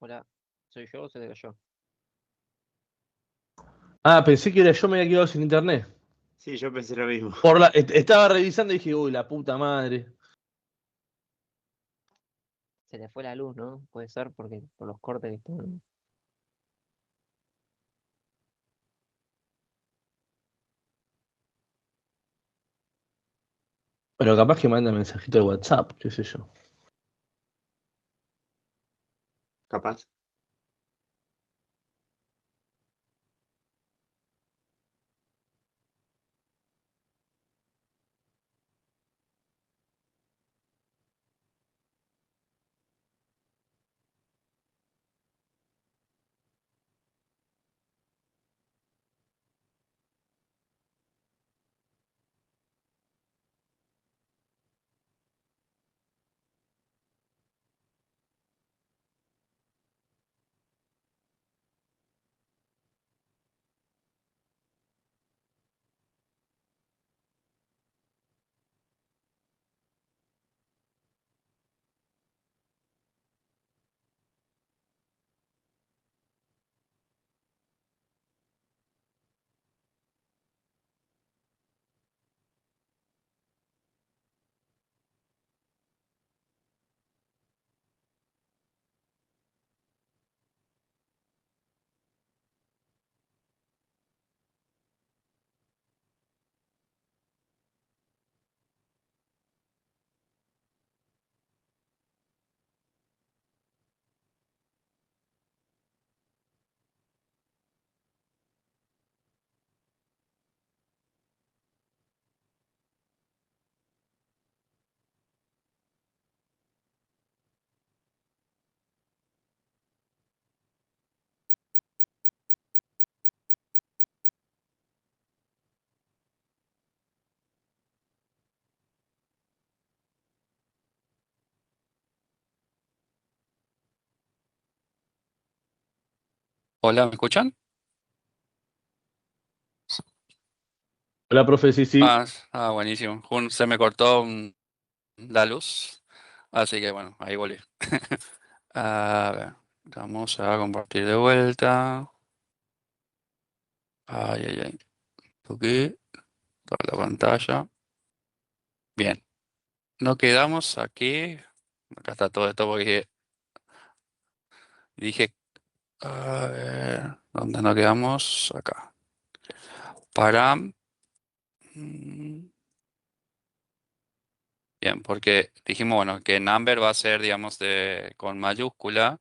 Hola, ¿soy yo o se yo? Ah, pensé que era yo, me había quedado sin internet. Sí, yo pensé lo mismo. Estaba revisando y dije, uy, la puta madre. Se le fue la luz, ¿no? Puede ser porque por los cortes que están. Pero capaz que manda mensajito de WhatsApp, qué sé yo. Capaz. Hola, ¿me escuchan? Hola, profe, sí, sí. Buenísimo. Se me cortó la luz, así que bueno, ahí volví. A ver, vamos a compartir de vuelta. Ay, ay, ay. Aquí, toda la pantalla. Bien, nos quedamos aquí. Acá está todo esto porque dije, a ver, ¿dónde nos quedamos? Acá. Para... mm, Bien, porque dijimos, bueno, que number va a ser, digamos, con mayúscula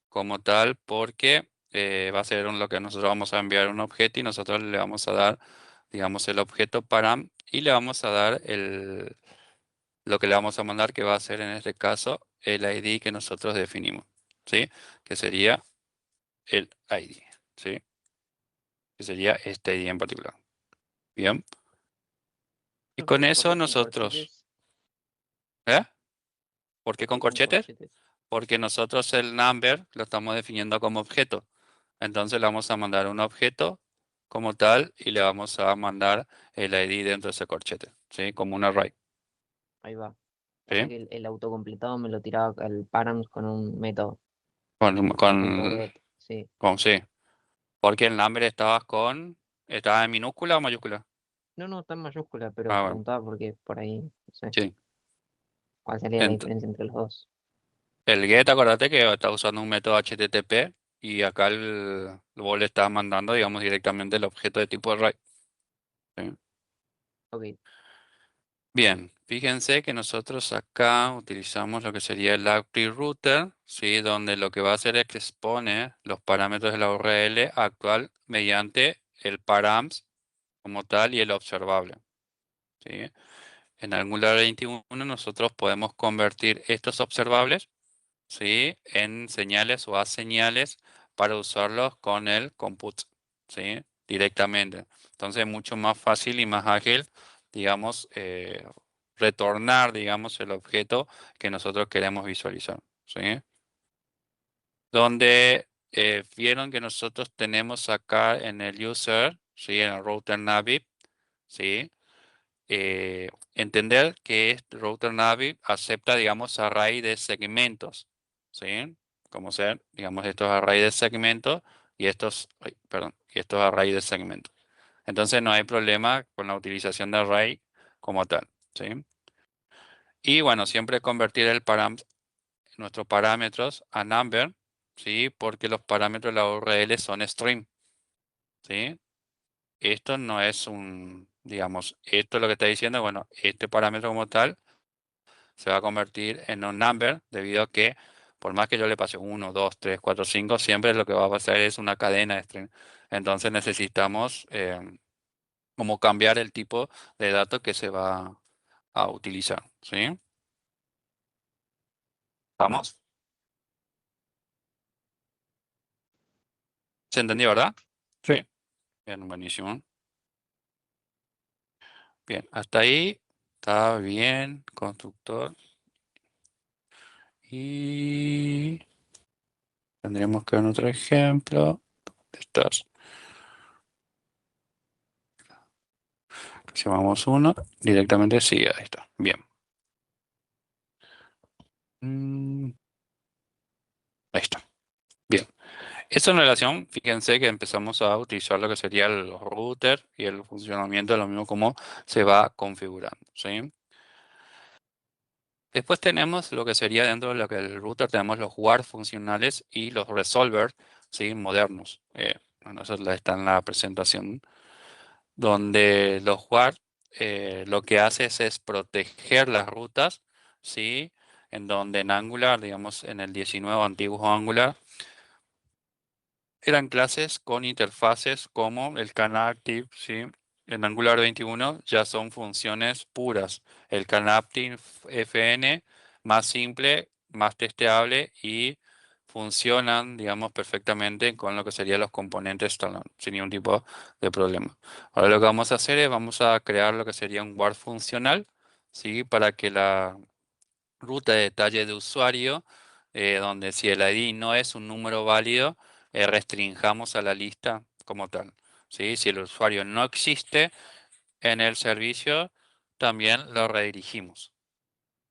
como tal, porque va a ser lo que nosotros vamos a enviar un objeto y nosotros le vamos a dar, digamos, el objeto param y le vamos a dar lo que le vamos a mandar, que va a ser en este caso el ID que nosotros definimos, ¿sí? Que sería el ID, ¿sí? Que sería este ID en particular. Bien. Y con ¿Por eso qué con nosotros, corchetes? ¿eh? ¿Por qué ¿Por con qué con corchetes? corchetes? Porque nosotros el number lo estamos definiendo como objeto. Entonces le vamos a mandar un objeto como tal y le vamos a mandar el ID dentro de ese corchete, ¿sí? Como un array, Ahí va. O sea ¿sí? que el autocompletado me lo tiraba el params con un método. Con, Un punto con, get. Sí. sí. Porque el number estaba en minúscula o mayúscula. No, no, está en mayúscula, pero Ah, bueno, preguntaba porque por ahí, no sé, sí. cuál sería la Ent- diferencia entre los dos. el get, acordate que está usando un método HTTP y acá vos le estás mandando, digamos, directamente el objeto de tipo array, ¿sí? Ok. Bien, fíjense que nosotros acá utilizamos lo que sería el API router, ¿sí? Donde lo que va a hacer es que expone los parámetros de la URL actual mediante el params como tal y el observable, ¿sí? En Angular 21 nosotros podemos convertir estos observables, ¿sí? En señales o a señales para usarlos con el compute, ¿sí? Directamente. Entonces es mucho más fácil y más ágil, digamos, retornar, digamos, el objeto que nosotros queremos visualizar, ¿sí? Donde vieron que nosotros tenemos acá en el user, ¿sí? En el router navi, ¿sí? Entender que este router navi acepta, digamos, array de segmentos, ¿sí? como ser, digamos, estos arrays de segmentos y estos, y estos arrays de segmentos. Entonces no hay problema con la utilización de array como tal, ¿sí? Y bueno, siempre convertir nuestros parámetros a number, ¿sí? Porque los parámetros de la URL son string, ¿sí? Esto no es digamos, esto es lo que está diciendo, bueno, este parámetro como tal se va a convertir en un number debido a que por más que yo le pase 1, 2, 3, 4, 5, siempre lo que va a pasar es una cadena de string. Entonces necesitamos como cambiar el tipo de datos que se va a utilizar, ¿sí? ¿Vamos? ¿Se entendió, verdad? Sí. Bien, buenísimo. Bien, hasta ahí está bien, constructor. Y tendríamos que ver otro ejemplo. ¿Dónde estás? Si vamos uno, directamente sí, ahí está. Bien. Ahí está. Bien. Esta en relación, fíjense que empezamos a utilizar lo que sería el router y el funcionamiento de lo mismo como se va configurando, ¿sí? Después tenemos lo que sería dentro de lo que el router tenemos los guard funcionales y los resolver, ¿sí? Modernos. Bueno, eso está en la presentación, donde los guard lo que hace es proteger las rutas, ¿sí? En donde en Angular, digamos en el 19 antiguo Angular, eran clases con interfaces como el canActive, ¿sí? En Angular 21 ya son funciones puras. El canActive FN más simple, más testeable y funcionan, digamos, perfectamente con lo que serían los componentes sin ningún tipo de problema. Ahora lo que vamos a hacer es vamos a crear lo que sería un guard funcional, ¿sí? Para que la ruta de detalle de usuario, donde si el ID no es un número válido, restringamos a la lista como tal, ¿sí? Si el usuario no existe en el servicio, también lo redirigimos,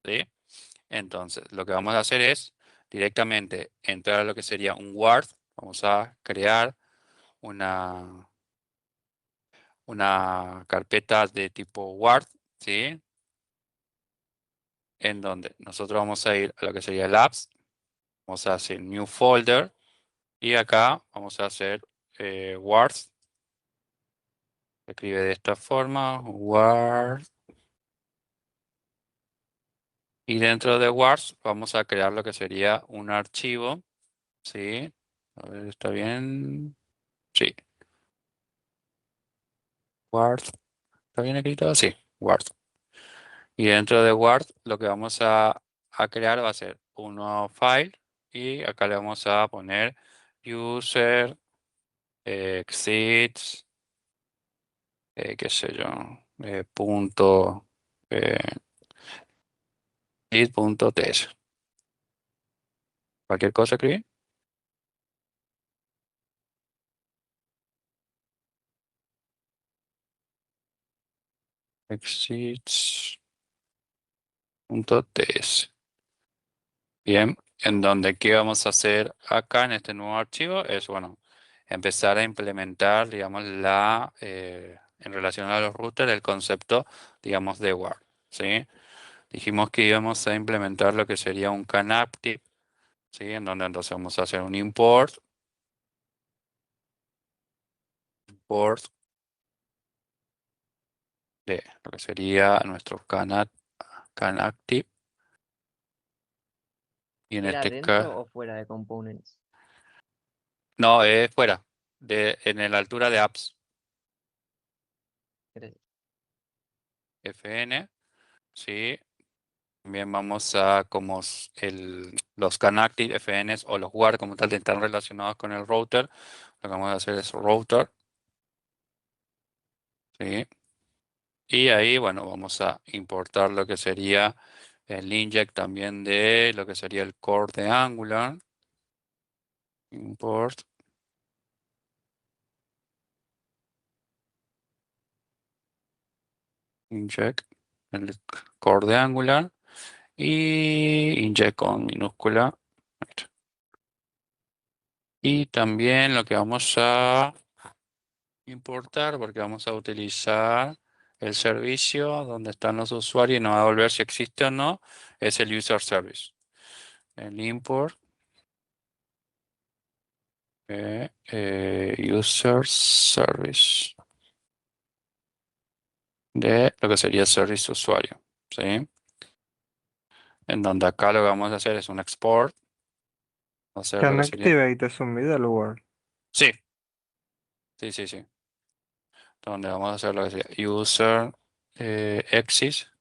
¿sí? Entonces, lo que vamos a hacer es directamente entrar a lo que sería un guard. Vamos a crear una carpeta de tipo guard, ¿sí? En donde nosotros vamos a ir a lo que sería el apps. Vamos a hacer new folder y acá vamos a hacer wards. Se escribe de esta forma, ward. Y dentro de wards vamos a crear lo que sería un archivo, ¿sí? A ver, ¿está bien? Sí. Ward. ¿Está bien escrito? Sí, ward. Y dentro de ward lo que vamos a crear va a ser un nuevo file y acá le vamos a poner user exits qué sé yo, punto eh, its.ts. Cualquier cosa escribí. Exits.ts. Bien, en donde qué vamos a hacer acá en este nuevo archivo es, bueno, empezar a implementar, digamos, en relación a los routers, el concepto, digamos, de WAR, ¿sí? Dijimos que íbamos a implementar lo que sería un canActive, ¿sí? En donde entonces vamos a hacer un import de lo que sería nuestro canActive. Y en ¿Era este dentro caso, o fuera de components? no, es fuera, en la altura de apps, Gracias. FN, ¿sí? También vamos a, los canActive FNs o los WAR como tal están relacionados con el router, lo que vamos a hacer es router, ¿sí? Y ahí, bueno, vamos a importar lo que sería el inject también de lo que sería el core de Angular. Import. Inject el core de Angular y inject con minúscula. Ahí está. Y también lo que vamos a importar, porque vamos a utilizar el servicio donde están los usuarios y nos va a volver si existe o no, es el user service. El import user service de lo que sería service usuario, ¿sí? En donde acá lo que vamos a hacer es un export, va a ser lo que sería, Connectivate es un middleware. sí, sí. Donde vamos a hacer lo que sería user exis,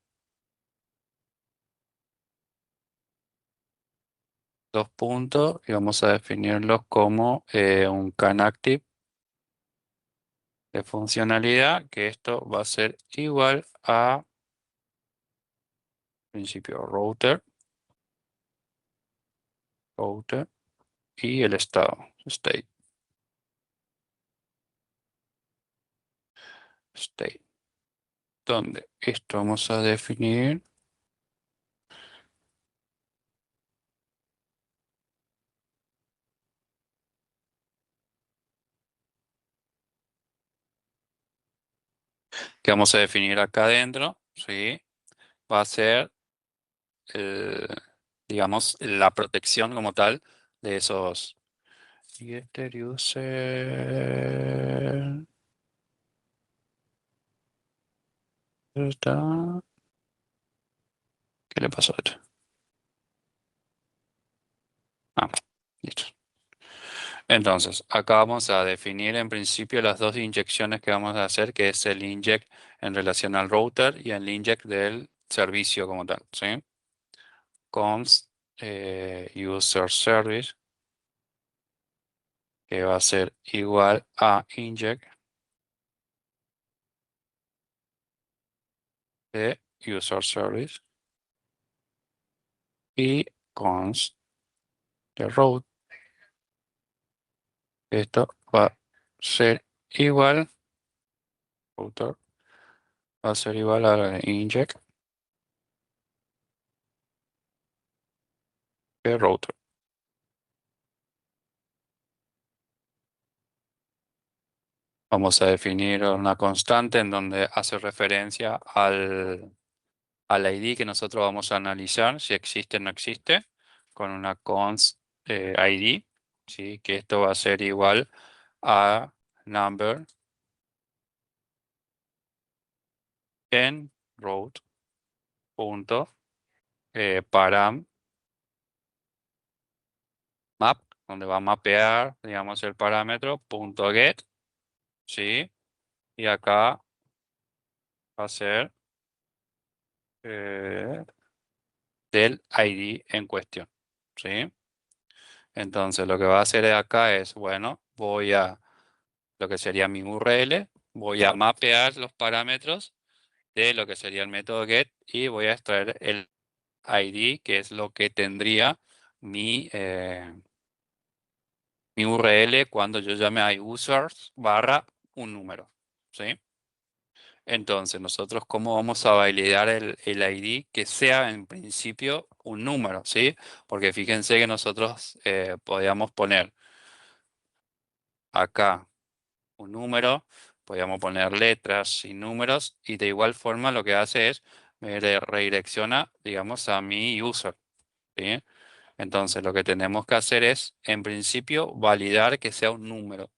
dos puntos, y vamos a definirlo como un canActive de funcionalidad, que esto va a ser igual a principio router y el estado, state, donde esto vamos a definir que vamos a definir acá adentro, ¿sí? Va a ser, digamos, la protección como tal de esos. Getter user. Está. ¿Qué le pasó a esto? Ah, listo. Entonces, acá vamos a definir en principio las dos inyecciones que vamos a hacer, que es el inject en relación al router y el inject del servicio como tal, ¿sí? Const user service, que va a ser igual a inject de user service y const de route. Esto va a ser igual, router, va a ser igual a la de inject de router. Vamos a definir una constante en donde hace referencia al ID que nosotros vamos a analizar, si existe o no existe, con una const ID, ¿sí? Que esto va a ser igual a number en route punto param map, donde va a mapear, digamos, el parámetro punto get, ¿sí? Y acá va a ser eh, del ID en cuestión, ¿sí? Entonces lo que va a hacer acá es, bueno, voy a lo que sería mi URL, voy a mapear los parámetros de lo que sería el método get y voy a extraer el ID, que es lo que tendría mi URL cuando yo llame a users barra un número, ¿sí? Entonces, nosotros cómo vamos a validar el ID que sea en principio un número, ¿sí? Porque fíjense que nosotros podíamos poner acá un número, podíamos poner letras y números, y de igual forma lo que hace es me redirecciona, digamos, a mi user, ¿sí? Entonces, lo que tenemos que hacer es, en principio, validar que sea un número,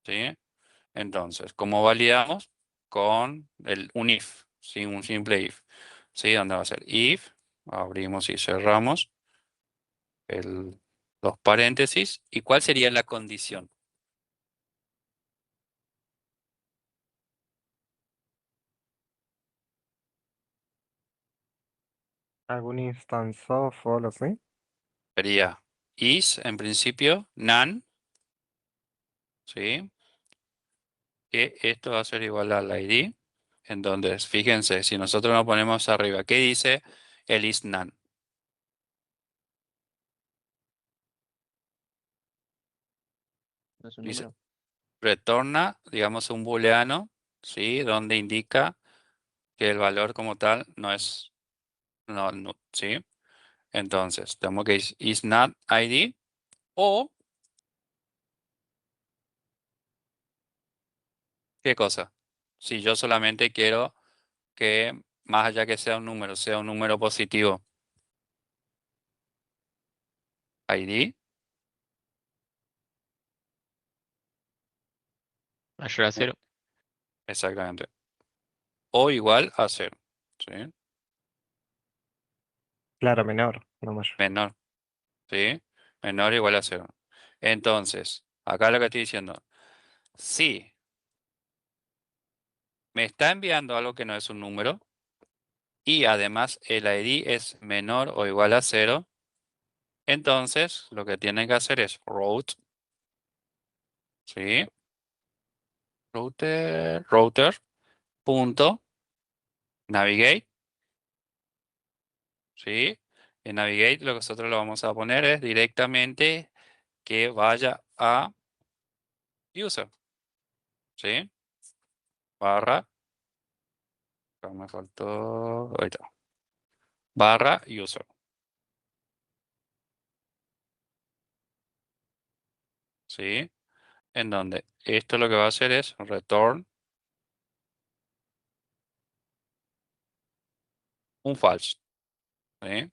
¿sí? Entonces, ¿cómo validamos? Con un if, ¿sí? Un simple if, ¿sí? Donde va a ser if, abrimos y cerramos los paréntesis. ¿Y cuál sería la condición? ¿Algún instance of o algo así? Sería is, en principio, none, ¿sí? Que esto va a ser igual al ID. Entonces, fíjense, si nosotros nos ponemos arriba, ¿qué dice el is none? No es un Dice, número. retorna, digamos, un booleano, ¿sí? Donde indica que el valor como tal no es, no, ¿sí? Entonces, tenemos que is not ID o ¿Qué cosa? Si yo solamente quiero que, más allá que sea un número positivo. ID, Mayor a 0. exactamente. O igual a 0. ¿Sí? Claro, menor, no mayor. Menor. ¿Sí? Menor o igual a 0. Entonces, acá lo que estoy diciendo. Si me está enviando algo que no es un número y además el ID es menor o igual a 0, entonces lo que tienen que hacer es route, ¿sí? Router punto navigate, ¿sí? En navigate lo que nosotros lo vamos a poner es directamente que vaya a user, ¿sí? Barra, acá me faltó, ahí está, barra user, ¿sí? En donde esto lo que va a hacer es return un false, ¿sí?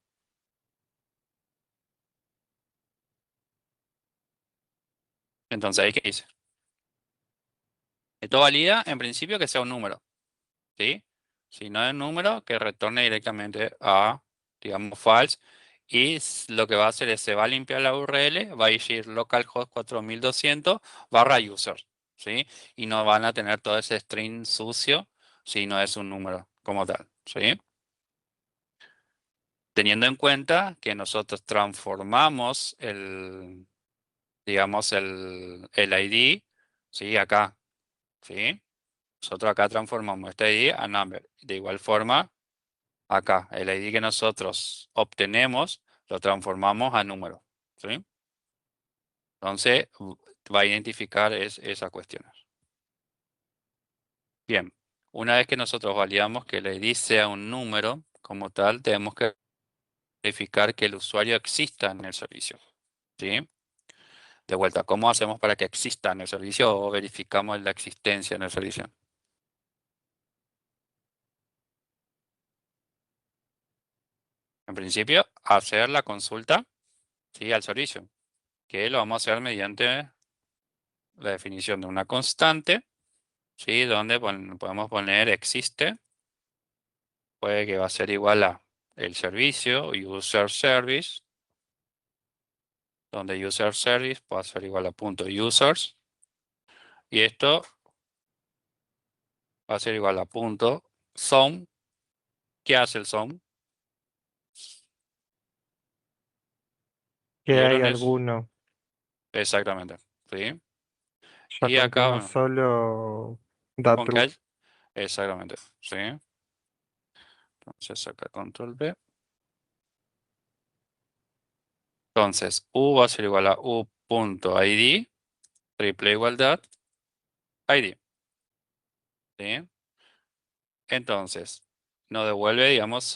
Entonces ahí que dice, esto valida en principio que sea un número, ¿sí? Si no es un número, que retorne directamente a, digamos, false. Y lo que va a hacer es, se va a limpiar la URL, va a decir localhost 4200 barra user, ¿sí? Y no van a tener todo ese string sucio si no es un número como tal, ¿sí? Teniendo en cuenta que nosotros transformamos digamos, el ID, ¿sí? Acá, ¿sí? Nosotros acá transformamos este ID a number. De igual forma, acá, el ID que nosotros obtenemos, lo transformamos a número, ¿sí? Entonces, va a identificar esas cuestiones. Bien, una vez que nosotros validamos que el ID sea un número como tal, tenemos que verificar que el usuario exista en el servicio, ¿sí? De vuelta, ¿cómo hacemos para que exista en el servicio o verificamos la existencia en el servicio? En principio, hacer la consulta, ¿sí? Al servicio, que lo vamos a hacer mediante la definición de una constante, ¿sí? Donde podemos poner existe, puede que va a ser igual a el servicio, user service, donde user service va a ser igual a punto users, y esto va a ser igual a punto zone. ¿Qué hace el zone? Que hay ¿Vieron eso? alguno, Exactamente, ¿sí? ya Y con que acá, uno bueno, solo da con que true. hay, exactamente, ¿sí? Entonces acá control B. Entonces, U va a ser igual a U.id, triple igualdad, ID, ¿sí? Entonces, nos devuelve, digamos,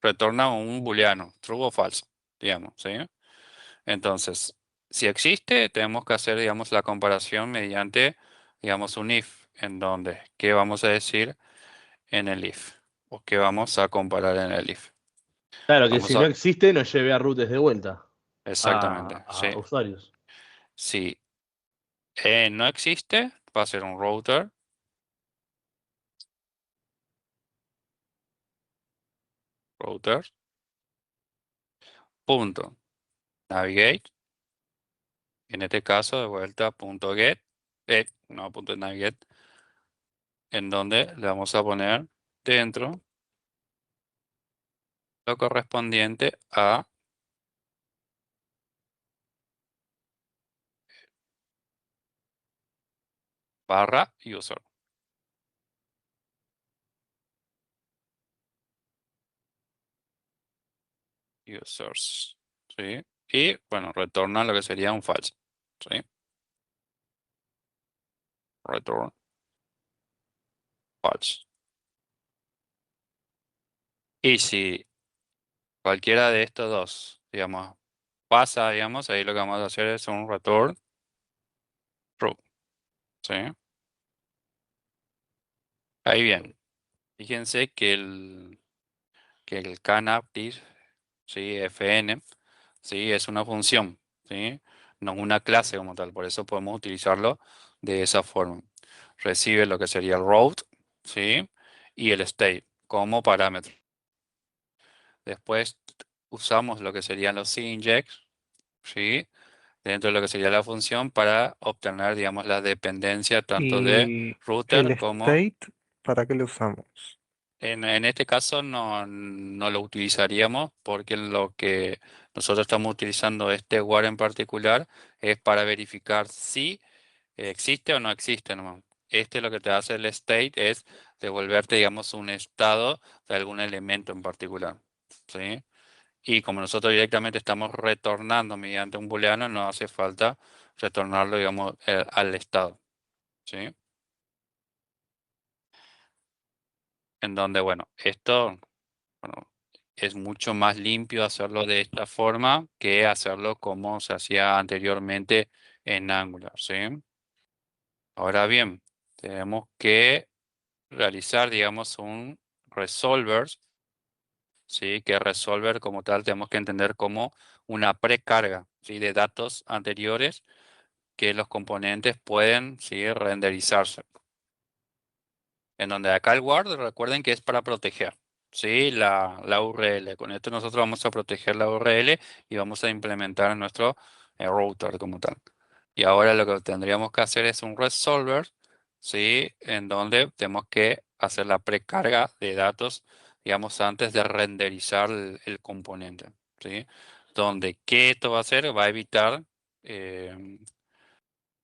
retorna un booleano, true o falso, digamos, ¿sí? Entonces, si existe, tenemos que hacer, digamos, la comparación mediante, digamos, un if, en donde, ¿qué vamos a decir en el if? ¿O qué vamos a comparar en el if? Claro que Vamos si no a, existe, nos lleve a routes de vuelta exactamente, a sí. usuarios. Si no existe, va a ser un router, punto, navigate, en este caso, de vuelta, punto get, no, punto navigate, en donde le vamos a poner dentro lo correspondiente a barra user, users, ¿sí? Y bueno, retorna lo que sería un false, ¿sí? Return false. Y si cualquiera de estos dos, digamos, pasa, digamos, ahí lo que vamos a hacer es un return true, ¿sí? Ahí bien. Fíjense que el canaptis, ¿sí? Fn, ¿sí? Es una función, ¿sí? No una clase como tal, por eso podemos utilizarlo de esa forma. Recibe lo que sería el route, ¿sí? Y el state como parámetro. Después usamos lo que serían los injects, ¿sí? Dentro de lo que sería la función para obtener, digamos, la dependencia tanto de ¿Y el router como... state, para qué lo usamos? En este caso no lo utilizaríamos porque lo que nosotros estamos utilizando este where en particular es para verificar si existe o no existe nomás. Este lo que te hace el state es devolverte, digamos, un estado de algún elemento en particular, ¿sí? Y como nosotros directamente estamos retornando mediante un booleano, no hace falta retornarlo, digamos, al estado, ¿sí? En donde, bueno, esto... Bueno, es mucho más limpio hacerlo de esta forma que hacerlo como se hacía anteriormente en Angular, ¿sí? Ahora bien, tenemos que realizar, digamos, un resolver, ¿sí? Que resolver como tal tenemos que entender como una precarga, ¿sí? De datos anteriores que los componentes pueden, ¿sí? Renderizarse. En donde acá el guard, recuerden que es para proteger, ¿sí? La URL. Con esto nosotros vamos a proteger la URL y vamos a implementar nuestro router como tal. Y ahora lo que tendríamos que hacer es un resolver, ¿sí? En donde tenemos que hacer la precarga de datos, digamos, antes de renderizar el componente, ¿sí? Donde, ¿qué esto va a hacer? Va a evitar eh,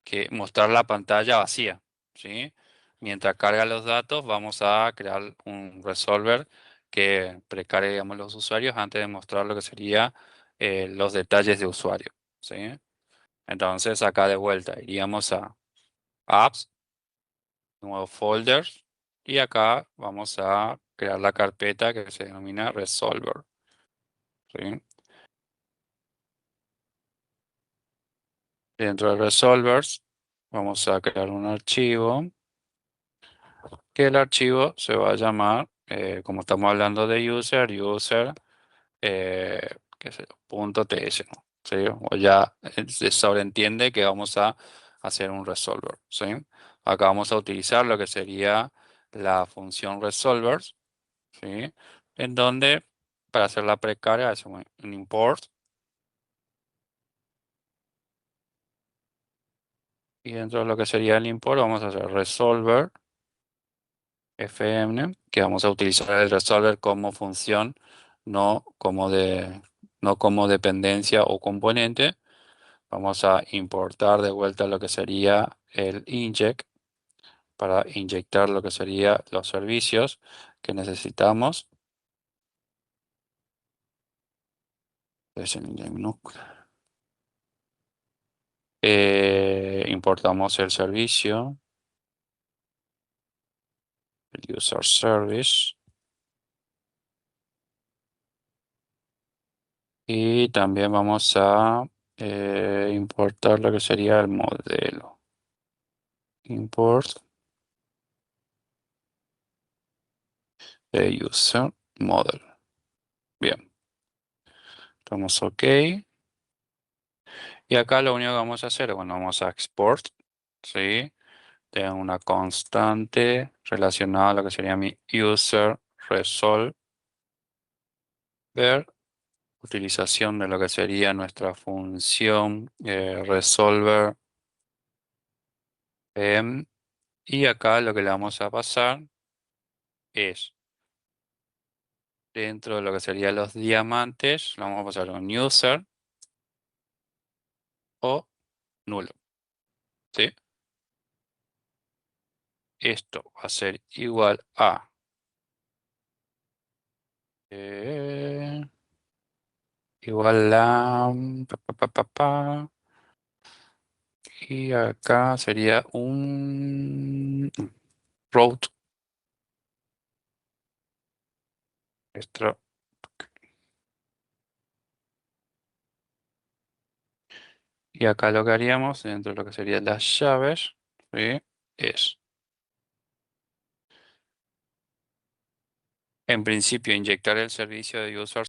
que mostrar la pantalla vacía, ¿sí? Mientras carga los datos, vamos a crear un resolver que precargue, digamos, los usuarios antes de mostrar lo que sería los detalles de usuario, ¿sí? Entonces, acá de vuelta iríamos a Apps, nuevo folder, y acá vamos a crear la carpeta que se denomina Resolver, ¿sí? Dentro de Resolvers, vamos a crear un archivo que el archivo se va a llamar, como estamos hablando de user, qué sé yo, punto .ts, ¿no? ¿Sí? O ya se sobreentiende que vamos a hacer un resolver, ¿sí? Acá vamos a utilizar lo que sería la función resolver, ¿sí? En donde para hacer la precarga hacemos un import y dentro de lo que sería el import vamos a hacer resolver fm, que vamos a utilizar el resolver como función, no como no como dependencia o componente. Vamos a importar de vuelta lo que sería el inject para inyectar lo que sería los servicios que necesitamos. Es en minúscula. Importamos el servicio, el user service. Y también vamos a importar lo que sería el modelo. Import user model. Bien, estamos OK. Y acá lo único que vamos a hacer, bueno, vamos a export, ¿sí? De una constante relacionada a lo que sería mi user resolver, utilización de lo que sería nuestra función resolver. Y acá lo que le vamos a pasar es dentro de lo que serían los diamantes, le vamos a pasar un user o nulo, ¿sí? Esto va a ser igual a igual a y acá sería un route extra. Y acá lo que haríamos dentro de lo que serían las llaves, ¿sí? es, en principio, inyectar el servicio de user.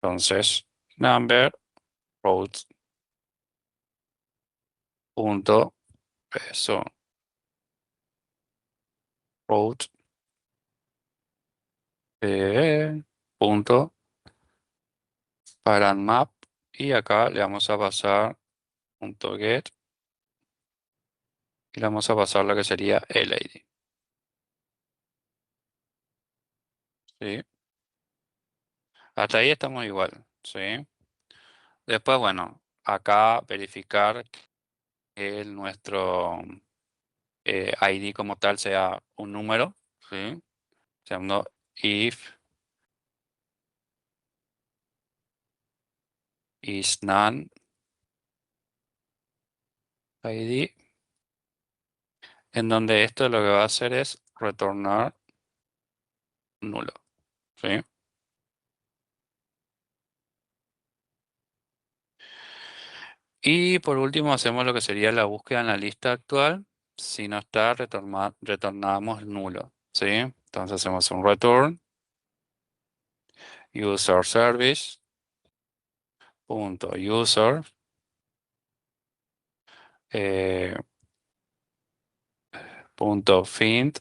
Entonces, number routes punto peso route punto parent map, y acá le vamos a pasar punto get y le vamos a pasar lo que sería el ID. ¿Sí? Hasta ahí estamos igual, ¿sí? Después, bueno, acá verificar que nuestro ID como tal sea un número, ¿sí? Segundo, if is none ID, en donde esto lo que va a hacer es retornar nulo, ¿sí? Y por último hacemos lo que sería la búsqueda en la lista actual. Si no está, retornamos nulo, ¿sí? Entonces hacemos un return user service punto user punto find,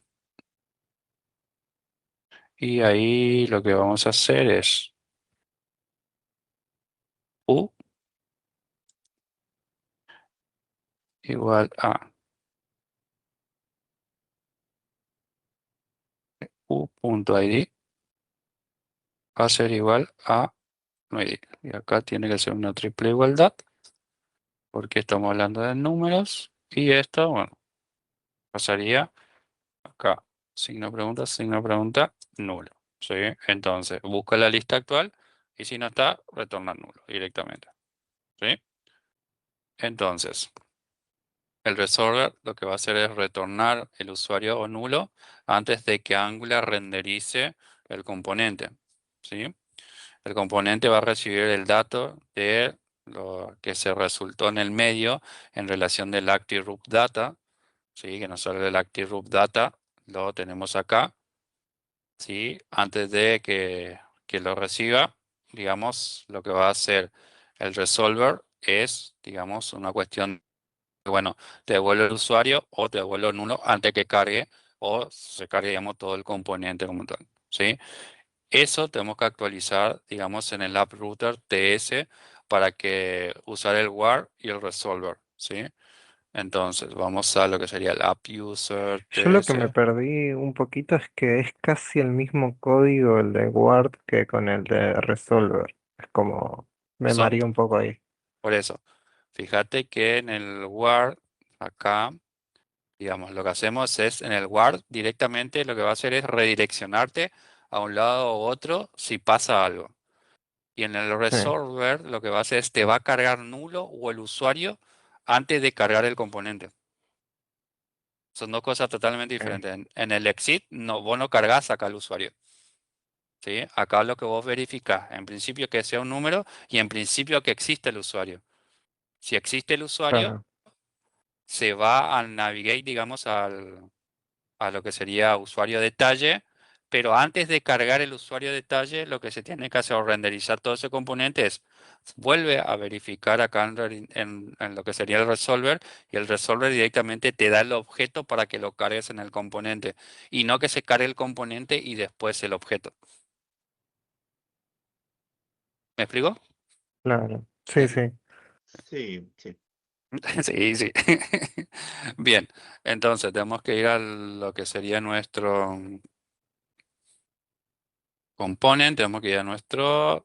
y ahí lo que vamos a hacer es u igual a u.id va a ser igual a no ID. Y acá tiene que ser una triple igualdad porque estamos hablando de números, y esto, bueno, pasaría acá, signo pregunta, nulo, ¿sí? Entonces, busca la lista actual y si no está, retorna nulo directamente, ¿sí? Entonces, el resolver lo que va a hacer es retornar el usuario o nulo antes de que Angular renderice el componente, ¿sí? El componente va a recibir el dato de lo que se resultó en el medio en relación del ActiveRoot Data, ¿sí? Que nosotros el ActiveRoot Data lo tenemos acá, ¿sí? Antes de que lo reciba, digamos, lo que va a hacer el resolver es, digamos, una cuestión, bueno, te devuelve el usuario o te devuelve nulo antes que cargue o se cargue, digamos, todo el componente como tal, ¿sí? Eso tenemos que actualizar, digamos, en el app router TS para que usar el WAR y el resolver, ¿sí? Entonces, vamos a lo que sería el app user Yo lo que me TS. perdí un poquito es que es casi el mismo código el de Word que con el de Resolver. Es como, me Son mareé un poco ahí. por eso. Fíjate que en el WAR, acá, digamos, lo que hacemos es en el WAR directamente lo que va a hacer es redireccionarte a un lado u otro si pasa algo. Y en el Sí, resolver lo que va a hacer es te va a cargar nulo o el usuario antes de cargar el componente. Son dos cosas totalmente ok, diferentes. En el exit, no, vos no cargas acá al usuario, ¿sí? Acá lo que vos verificás, en principio que sea un número y en principio que existe el usuario. Si existe el usuario, claro. se va a navegate, digamos, a lo que sería usuario detalle, pero antes de cargar el usuario detalle, lo que se tiene que hacer o renderizar todo ese componente es vuelve a verificar acá en lo que sería el resolver, y el resolver directamente te da el objeto para que lo cargues en el componente y no que se cargue el componente y después el objeto. ¿Me explico? Claro, sí, sí. Sí, sí. Sí, sí. Bien, entonces tenemos que ir a lo que sería nuestro component, tenemos que ir a nuestro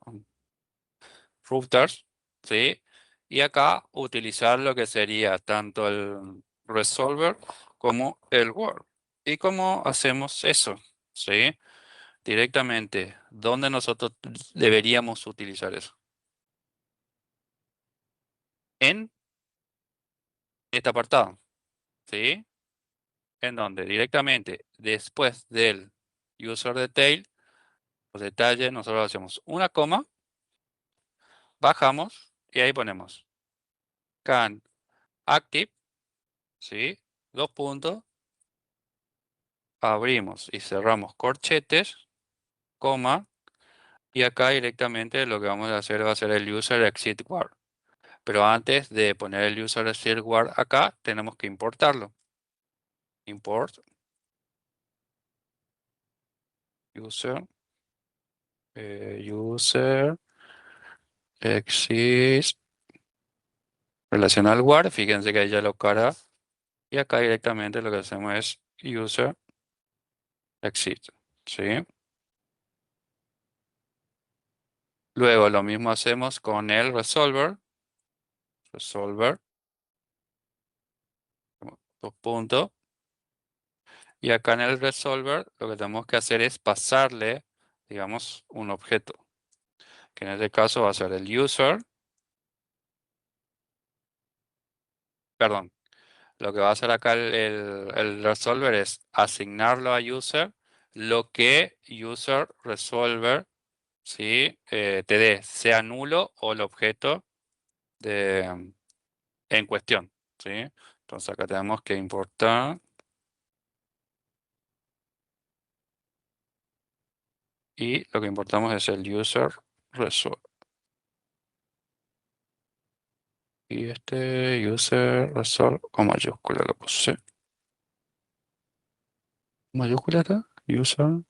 routers, ¿sí? Y acá utilizar lo que sería tanto el resolver como el word. ¿Y cómo hacemos eso? ¿Sí? Directamente, ¿dónde nosotros deberíamos utilizar eso? En este apartado, ¿sí? En donde directamente después del user detail, los detalles, nosotros hacemos una coma, bajamos y ahí ponemos can active, ¿sí? Dos puntos, abrimos y cerramos corchetes, coma, y acá directamente lo que vamos a hacer va a ser el user exit word. Pero antes de poner el user exit word acá, tenemos que importarlo. Import user user exit relacional word. Fíjense que ahí ya lo cara. Y acá directamente lo que hacemos es user exit. ¿Sí? Luego lo mismo hacemos con el resolver. Resolver. Dos puntos. Y acá en el resolver lo que tenemos que hacer es pasarle, digamos, un objeto. Que en este caso va a ser el user. Perdón. Lo que va a hacer acá el resolver es asignarlo a user lo que user resolver, ¿sí? Te dé, sea nulo o el objeto en cuestión. ¿Sí? Entonces acá tenemos que importar y lo que importamos es el user resolver. Y este user resolve con mayúscula lo puse. ¿Mayúscula acá? User.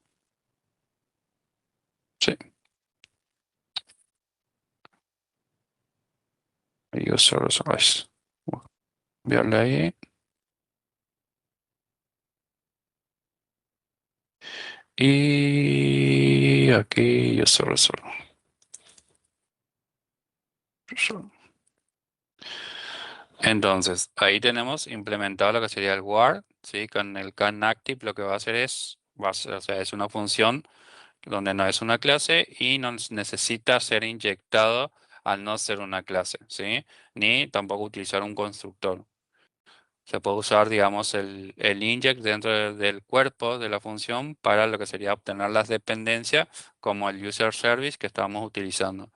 Sí. User resolve. Enviarle ahí. Y aquí user resolve. Entonces, ahí tenemos implementado lo que sería el word, ¿sí? Con el can active lo que va a hacer es, o sea, es una función donde no es una clase y no necesita ser inyectado al no ser una clase, ¿sí? Ni tampoco utilizar un constructor. Se puede usar, digamos, el inject dentro del cuerpo de la función para lo que sería obtener las dependencias como el user service que estamos utilizando.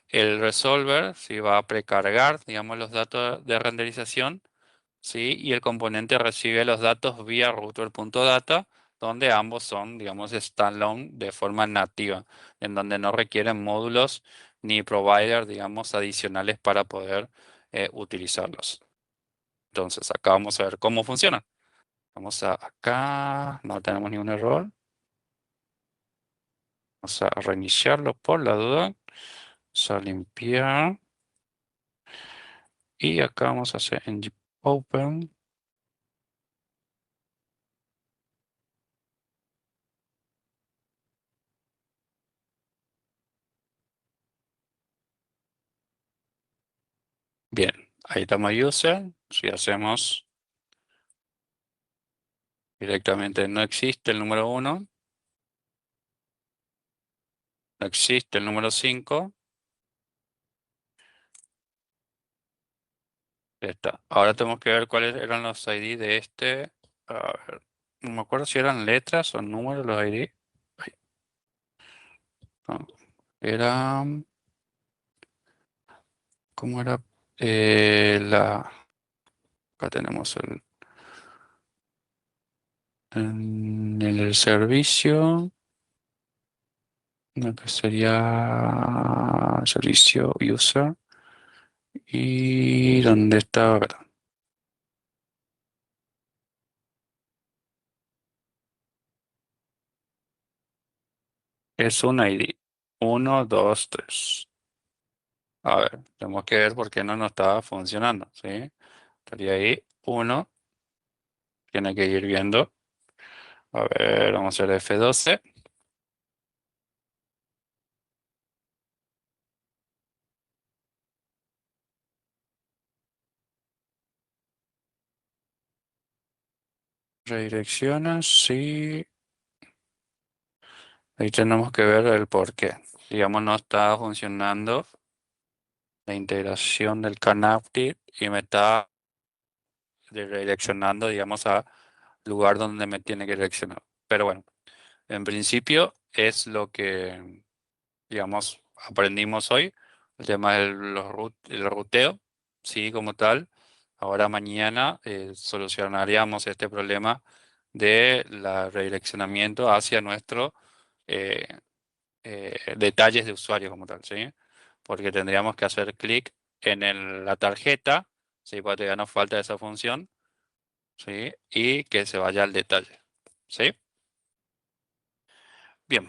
El resolver sí va a precargar, digamos, los datos de renderización, ¿sí? Y el componente recibe los datos vía router.data, donde ambos son, digamos, standalone de forma nativa, en donde no requieren módulos ni providers, digamos, adicionales para poder utilizarlos. Entonces, acá vamos a ver cómo funciona. Vamos a acá, no tenemos ningún error. Vamos a reiniciarlo por la duda. Vamos a limpiar. Y acá vamos a hacer ng open. Bien, ahí estamos user. Si hacemos directamente no existe el número 1. No existe el número 5. Ya está. Ahora tenemos que ver cuáles eran los ID de este. A ver, no me acuerdo si eran letras o números los ID. Ay, no. Eran... ¿Cómo era? Acá tenemos en el servicio, lo que sería servicio user. ¿Y dónde está? Acá. Es un ID. 1, 2, 3. A ver, tenemos que ver por qué no nos estaba funcionando, ¿sí? Estaría ahí 1. Tiene que ir viendo. A ver, vamos a hacer F12. redirecciona, sí. Ahí tenemos que ver el por qué. Digamos, no está funcionando la integración del Canaptid y me está redireccionando, digamos, a lugar donde me tiene que direccionar. Pero bueno, en principio es lo que, digamos, aprendimos hoy. El tema el ruteo, sí, como tal. Ahora mañana solucionaríamos este problema de la redireccionamiento hacia nuestro eh, detalles de usuario como tal, ¿sí? Porque tendríamos que hacer clic en la tarjeta, ¿sí? Porque todavía nos falta esa función, ¿sí? Y que se vaya al detalle, ¿sí? Bien.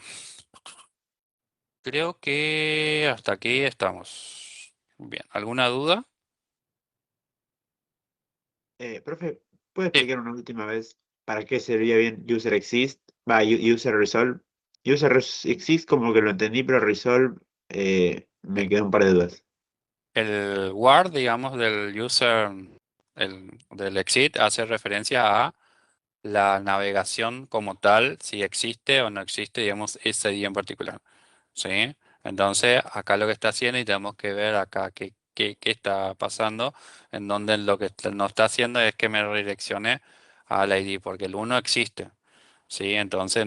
Creo que hasta aquí estamos. Bien, ¿alguna duda? Profe, ¿puede Sí. explicar una última vez para qué servía bien user exist? User resolve. Exist como que lo entendí, pero resolve me quedó un par de dudas. El word, digamos, del user, del exit, hace referencia a la navegación como tal, si existe o no existe, digamos, ese día en particular. ¿Sí? Entonces, acá lo que está haciendo y tenemos que ver acá qué está pasando, en donde lo que no está haciendo es que me redireccione al ID, porque el 1 existe. ¿Sí? Entonces,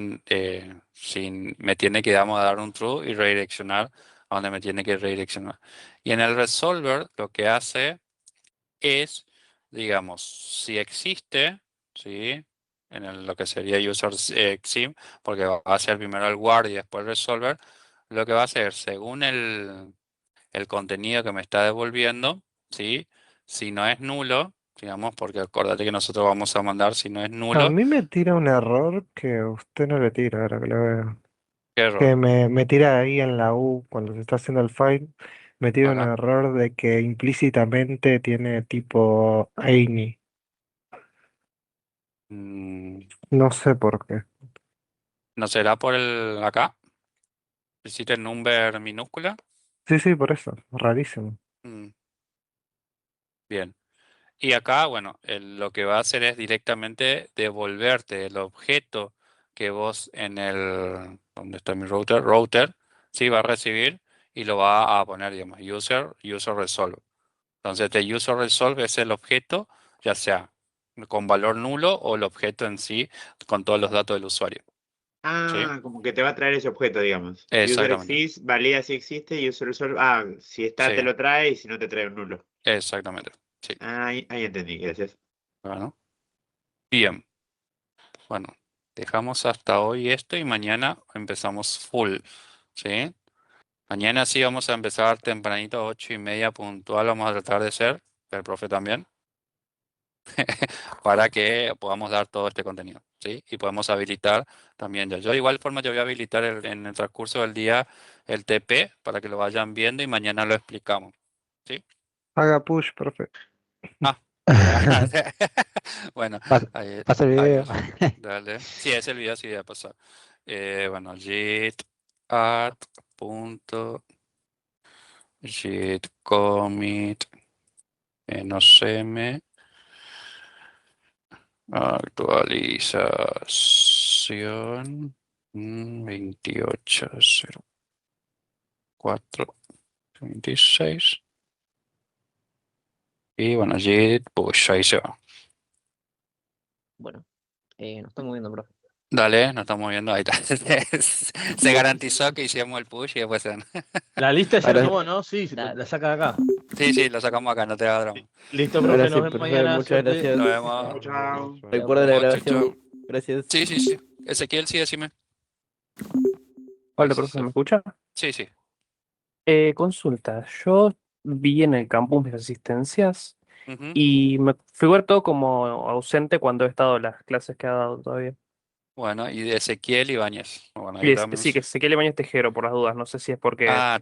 si me tiene que digamos, dar un true y redireccionar a donde me tiene que redireccionar. Y en el resolver lo que hace es, digamos, si existe, ¿sí? Lo que sería user exim, porque va a ser primero el guard y después el resolver, lo que va a hacer según el contenido que me está devolviendo, ¿sí? Si no es nulo, digamos, porque acuérdate que nosotros vamos a mandar si no es A nulo, mí me tira un error que a usted no le tira, ahora que lo veo. ¿qué Que error? me tira ahí en la U cuando se está haciendo el file, me tira un Acá. error de que implícitamente tiene tipo ANY. Mm, No sé por qué. ¿No será por el acá? ¿Hiciste number minúscula? Sí, sí, por eso. Rarísimo. Mm, bien. Y acá, bueno, lo que va a hacer es directamente devolverte el objeto que vos en ¿dónde está mi router, sí, va a recibir y lo va a poner, digamos, user resolve. Entonces, este user resolve es el objeto, ya sea con valor nulo o el objeto en sí con todos los datos del usuario. ¿Sí? Ah, como que te va a traer ese objeto, digamos. User Exactamente. exist, valida si existe, y user resolve. Si está, Sí, te lo trae, y si no te trae un nulo. exactamente. Sí. Ahí entendí, gracias. Bueno, bien. Bueno, dejamos hasta hoy esto y mañana empezamos full. ¿Sí? Mañana sí vamos a empezar tempranito, 8:30 puntual, vamos a tratar de ser, el profe también, para que podamos dar todo este contenido, ¿sí? Y podemos habilitar también ya. Yo de igual forma yo voy a habilitar en el transcurso del día el TP para que lo vayan viendo y mañana lo explicamos, ¿sí? Haga push, profe. Ah, ya. Bueno, ahí, Pasa el video. adiós. Dale. Sí, es el video, sí, ya pasó. Bueno, git add punto git commit -m actualización 28.04.26 y bueno, git push, ahí se va. Bueno, nos estamos viendo, profe. Dale, nos estamos viendo, ahí está. Se garantizó que hicimos el push y después La lista ya la Ahora, tomó, ¿no? Sí, la saca de acá. Sí, lo sacamos acá, no te hagas drama. Listo, ahora profe, sí, nos vemos profe, mañana. muchas Suerte. gracias. Nos vemos. Chao. Recuerda la Chau, chau. grabación. Gracias. Sí. Ezequiel, sí, decime. Hola, profe, ¿me escucha? Sí, sí. Consulta, yo vi en el campus mis asistencias Ujú. y me figura todo como ausente cuando he estado en las clases que ha dado todavía. Bueno, y de Ezequiel Ibáñez. Bueno, ahí también. Sí, que Ezequiel Ibáñez Tejero, por las dudas, no sé si es porque Ah,